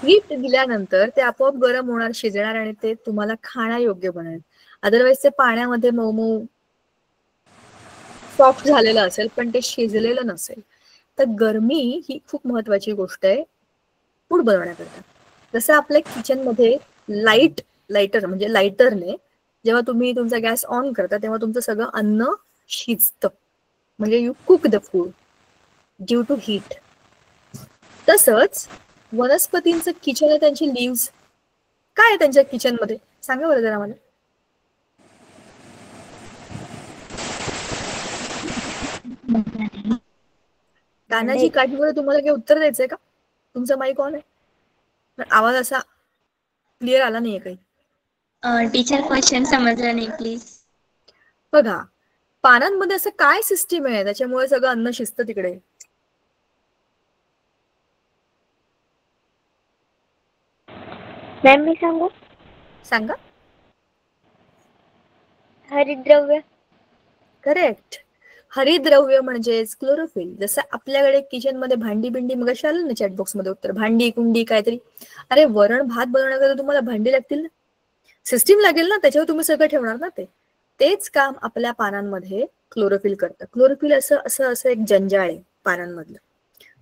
हीट दिल्यानंतर ते आपोआप गरम होणार, शिजणार आणि ते तुम्हाला खाण्यायोग्य बनेल. अदरवाईज ते पाण्यामध्ये मऊ मऊ सॉफ्ट झालेलं असेल पण ते शिजलेलं नसेल. तर गरमी ही खूप महत्वाची गोष्ट आहे फूड बनवण्याकरता. जसं आपल्या किचन मध्ये लायटर म्हणजे लायटरने जेव्हा तुम्ही तुमचा गॅस ऑन करता तेव्हा तुमचं सगळं अन्न शिजतं. म्हणजे you cook the food due to heat. तसंच वनस्पतींचं किचन आहे, त्यांची लिव्स काय आहे त्यांच्या किचन मध्ये सांगा बरं जरा मला. तानाजी काठमोरे तुम्हाला काही उत्तर द्यायचंय का? तुमचा माईक ऑन आहे. आवाज असा क्लिअर आला नाहीये काही. टीचर क्वेश्चन समजलं नाही प्लीज. बघा पानांमध्ये असं काय सिस्टीम आहे त्याच्यामुळे सगळं अन्न शिजतं तिकडे? मॅम मी सांगू? सांगा. हरितद्रव्य. करेक्ट. हरितद्रव्य म्हणजेच क्लोरोफिल. जसं आपल्याकडे किचन मध्ये भांडी बिंडी, मग आलं ना चॅटबॉक्स मध्ये उत्तर, भांडी कुंडी काहीतरी. अरे वरण भात बनवण्याकरता तुम्हाला भांडी लागतील ना, सिस्टीम लागेल ना, त्याच्यावर तुम्ही सगळं ठेवणार ना. तेच काम आपल्या पानांमध्ये क्लोरोफिल करतं. क्लोरोफिल असं एक जंजाळ आहे पानांमधलं.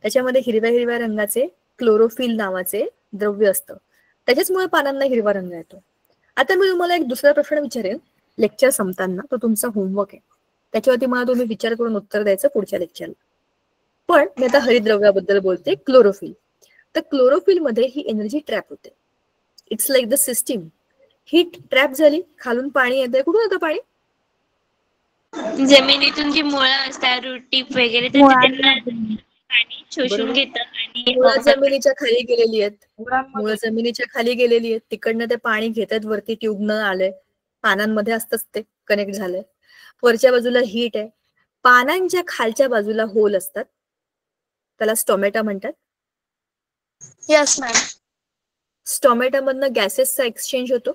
त्याच्यामध्ये हिरव्या हिरव्या रंगाचे क्लोरोफिल नावाचे द्रव्य असतं. त्याच्याचमुळे पानांना हिरवा रंग येतो. आता मी तुम्हाला एक दुसरा प्रश्न विचारेन लेक्चर संपताना, तो तुमचा होमवर्क आहे. त्याच्यावरती मला तुम्ही विचार करून उत्तर द्यायचं पुढच्या लेक्चरला. पण मी आता हरितद्रव्याबद्दल बोलते, क्लोरोफिल. तर क्लोरोफिल मध्ये ही एनर्जी ट्रॅप होते. It's like the system. Heat trap झाली, खालून पाणी येतंय. कुठून येतं पाणी? जमिनीतून जी मुळं असतात, रूट टिप वगैरे, तर ते त्यांना पाणी शोषून घेतं आणि मुळं जमिनीच्या खाली गेलेली आहेत. मुळं जमिनीच्या खाली गेलेली आहेत, तिकडनं ते पाणी घेतात वरती, ट्यूबनं आलंय, पानांमध्ये असतंच ते कनेक्ट झालंय. वरच्या बाजूला हीट आहे, पानांच्या खालच्या बाजूला होल असतात, त्याला स्टोमॅटा म्हणतात. Yes ma'am. स्टोमॅटामधनं गॅसेसचा एक्सचेंज होतो.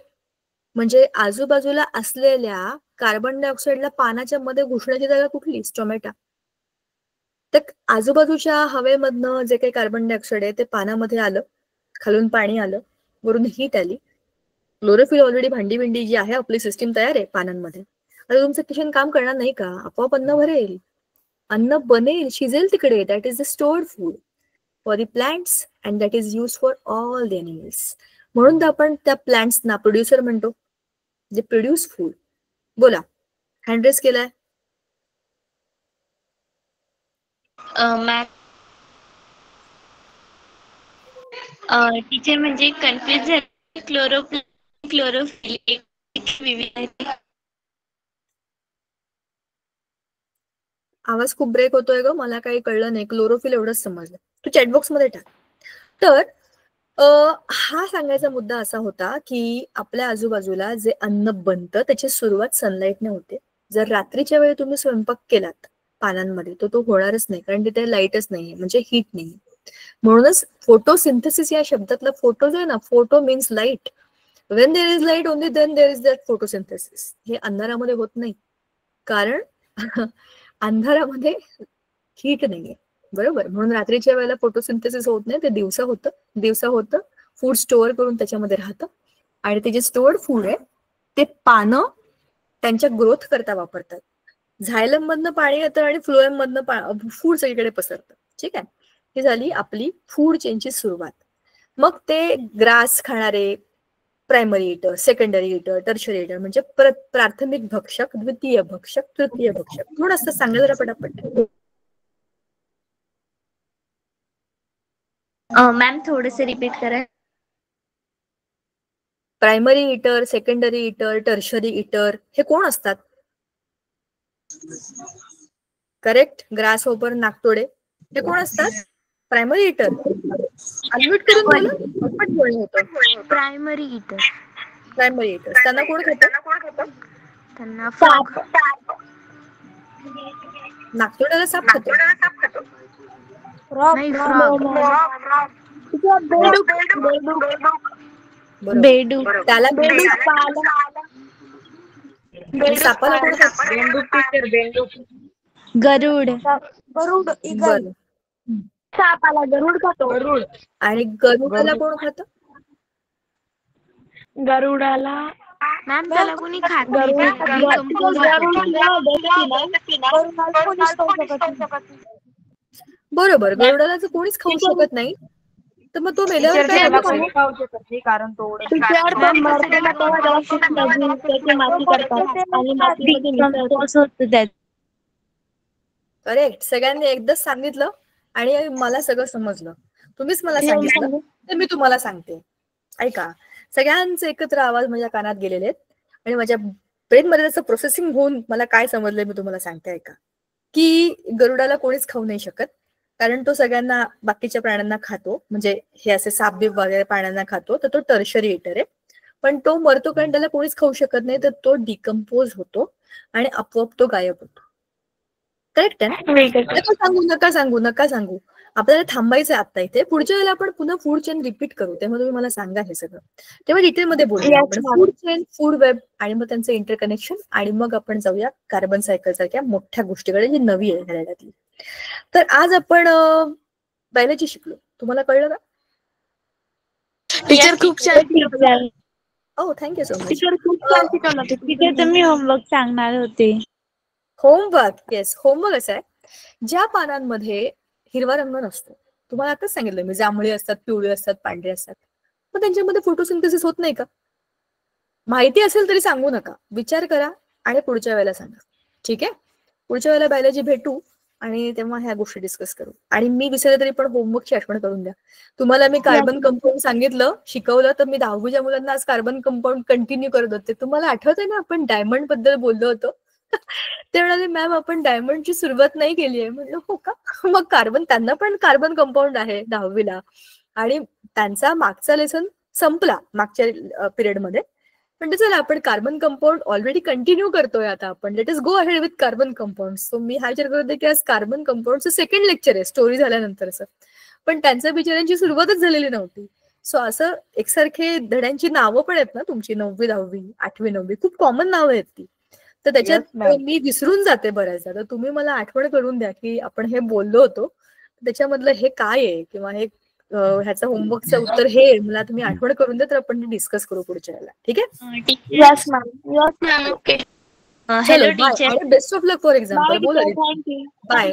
म्हणजे आजूबाजूला असलेल्या कार्बन डायऑक्साईडला पानाच्या मध्ये घुसण्याची जागा कुठली? स्टोमॅटा. तर आजूबाजूच्या हवेमधनं जे काही कार्बन डायऑक्साईड आहे ते पानामध्ये आलं, खालून पाणी आलं, वरून हीट आली. क्लोरोफिल ऑलरेडी भांडी बिंडी जी आहे आपली सिस्टीम तयार आहे पानांमध्ये. आता तुमचं किचन काम करणार नाही का? आपोआप अन्न भरेल, अन्न बनेल, शिजेल तिकडे. That is the stored food for the plants and that is use for all the animals. म्हणून तर आपण त्या प्लांट्सना प्रोड्युसर म्हणतो, जे प्रोड्यूस फूड. बोला, हँड रेस केलाय. टीचर म्हणजे कन्फ्युज झाले. क्लोरोफिल एक विविध. आवाज खूप ब्रेक होतोय ग, मला काही कळलं नाही. क्लोरोफिल एवढंच समजलं. तू चॅटबॉक्स मध्ये टाक. तर हा सांगायचा मुद्दा असा होता की आपल्या आजूबाजूला जे अन्न बनतं त्याची सुरुवात सनलाईटने होते. जर रात्रीच्या वेळी तुम्ही स्वयंपाक केलात पानांमध्ये तर तो होणारच नाही, कारण तिथे लाईटच नाहीये, म्हणजे हीट नाही. म्हणूनच फोटोसिंथेसिस या शब्दातला फोटो जो आहे ना, photo means light. When there is light only then there is that photosynthesis. हे अंधारामध्ये होत नाही, कारण अंधारामध्ये हीट नाहीये, बरोबर. म्हणून रात्रीच्या वेळेला फोटोसिंथेसिस होत नाही, ते दिवसा होतं. फूड स्टोअर करून त्याच्यामध्ये राहतं आणि ते जे स्टोअर्ड फूड आहे ते पानं त्यांच्या ग्रोथ करता वापरतात. झायलम मधनं पाणी येतं आणि फ्लोएम मधनं फूड सगळीकडे पसरतं. ठीक आहे, ही झाली आपली फूड चेनची सुरुवात. मग ते ग्रास खाणारे primary hitter, secondary hitter, tertiary hitter म्हणजे प्राथमिक भक्षक, द्वितीय भक्षक, तृतीय भक्षक. थोडंसं सांगा जरा पटापट. मॅम थोडंसं रिपीट करा. Primary hitter, secondary hitter, tertiary hitter हे कोण असतात? करेक्ट, ग्रास होपर, नाकतोडे हे कोण असतात? Primary hitter. अनम्यूट करून बोला, पटपट बोलणं होतं. Primary hitter. प्रायमरी इटर त्यांना कोण खातं? त्यांना फ्रॉग. नाकतोड्याला साप खातो. नाही, फ्रॉग. बेडूक. त्याला सापाला कोण खातं? गरुड. बरं. सापाला गरुड खातो. आणि गरुडाला कोण खातं? गरुडाला मॅम त्याला कोणी खात नाही, ते डिकम्पोज होतं. बरोबर, गरुडाला जर कोणीच खाऊ शकत नाही तर मग तो मेल्यावर काय होतं? खाऊ शकत नाही, कारण तो करेक्ट. सगळ्यांनी एकदाच सांगितलं आणि मला सगळं समजलं. तुम्हीच मला सांगितलं तर मी तुम्हाला सांगते. ऐका, सगळ्यांचे एकत्र आवाज माझ्या कानात गेलेले आहेत आणि माझ्या ब्रेन मध्ये त्याचं प्रोसेसिंग होऊन मला काय समजलंय मी तुम्हाला सांगते. ऐका, की गरुडाला कोणीच खाऊ नाही शकत, कारण तो सगळ्यांना बाकीच्या प्राण्यांना खातो. म्हणजे हे असे सापबीप वगैरे प्राण्यांना खातो, तर तो टर्शरी इटर आहे. पण तो मरतो कारण त्याला कोणीच खाऊ शकत नाही, तर तो डिकम्पोज होतो आणि आपोआप तो गायब होतो. करेक्ट आहे ना? नका सांगू. आपल्याला थांबायचं आहे आता इथे. पुढच्या वेळेला आपण पुन्हा फूड चेन रिपीट करू, तेव्हा तुम्ही मला सांगा हे सगळं, तेव्हा डिटेलमध्ये बोलूया आपण फूड चेन, फूड वेब आणि मग त्यांचं इंटरकनेक्शन, आणि मग आपण जाऊया कार्बन सायकल सारख्या मोठ्या गोष्टीकडे जी नवी आहे ह्याच्यातली. तर आज आपण बायोलॉजी शिकलो. तुम्हाला कळलं का? टीचर खूप छान. हो, थँक्यू सो मच. टीचर खूप छान शिकवलं होतं. टीचर तुम्ही होमवर्क सांगणार होते. होमवर्क, येस, होमवर्क असं आहे, ज्या पानांमध्ये हिरवा रंग नसतो, तुम्हाला आताच सांगितलं मी, जांभळे असतात, पिवळे असतात, पांढरे असतात, मग त्यांच्यामध्ये फोटोसिंथेसिस होत नाही का? माहिती असेल तरी सांगू नका, विचार करा आणि पुढच्या वेळेला सांगा. ठीक आहे, पुढच्या वेळेला बायोलॉजी भेटू आणि तेव्हा ह्या गोष्टी डिस्कस करू. आणि मी विसरले तरी पण होमवर्कची आठवण करून द्या. तुम्हाला मी कार्बन कंपाऊंड सांगितलं, शिकवलं, तर मी 10वीच्या मुलांना आज कार्बन कंपाऊंड कंटिन्यू करत होते. तुम्हाला आठवतंय ना, आपण डायमंड बद्दल बोललो होतो. ते म्हणाले मॅम आपण डायमंडची सुरुवात नाही केली आहे. म्हटलं हो का? मग कार्बन, त्यांना पण कार्बन कंपाऊंड आहे 10वीला, आणि त्यांचा मागचा लेसन संपला मागच्या पिरियडमध्ये. म्हणजे चला आपण कार्बन कंपाऊंड ऑलरेडी कंटिन्यू करतोय आता आपण, let is go ahead with carbon compound. So मी हा विचार करत होते की आज कार्बन कंपाऊंडचं सेकंड लेक्चर आहे स्टोरी झाल्यानंतरचं, पण त्यांच्या बिचाऱ्यांची सुरुवातच झालेली नव्हती. सो असं एकसारखे धड्यांची नावं पण आहेत ना तुमची, 9वी 10वी 8वी 9वी, खूप कॉमन नावं आहेत ती. तर त्याच्यात मी विसरून जाते बऱ्याचदा. तर तुम्ही मला आठवण करून द्या की आपण हे बोललो होतो, त्याच्यामधलं हे काय आहे, किंवा हे ह्याचं होमवर्कचं उत्तर हे मला तुम्ही आठवण करून द्या, तर आपण डिस्कस करू पुढच्या वेळेला. ठीक आहे? Yes ma'am. Okay. Hello teacher. Best of luck for example. बोला. बाय.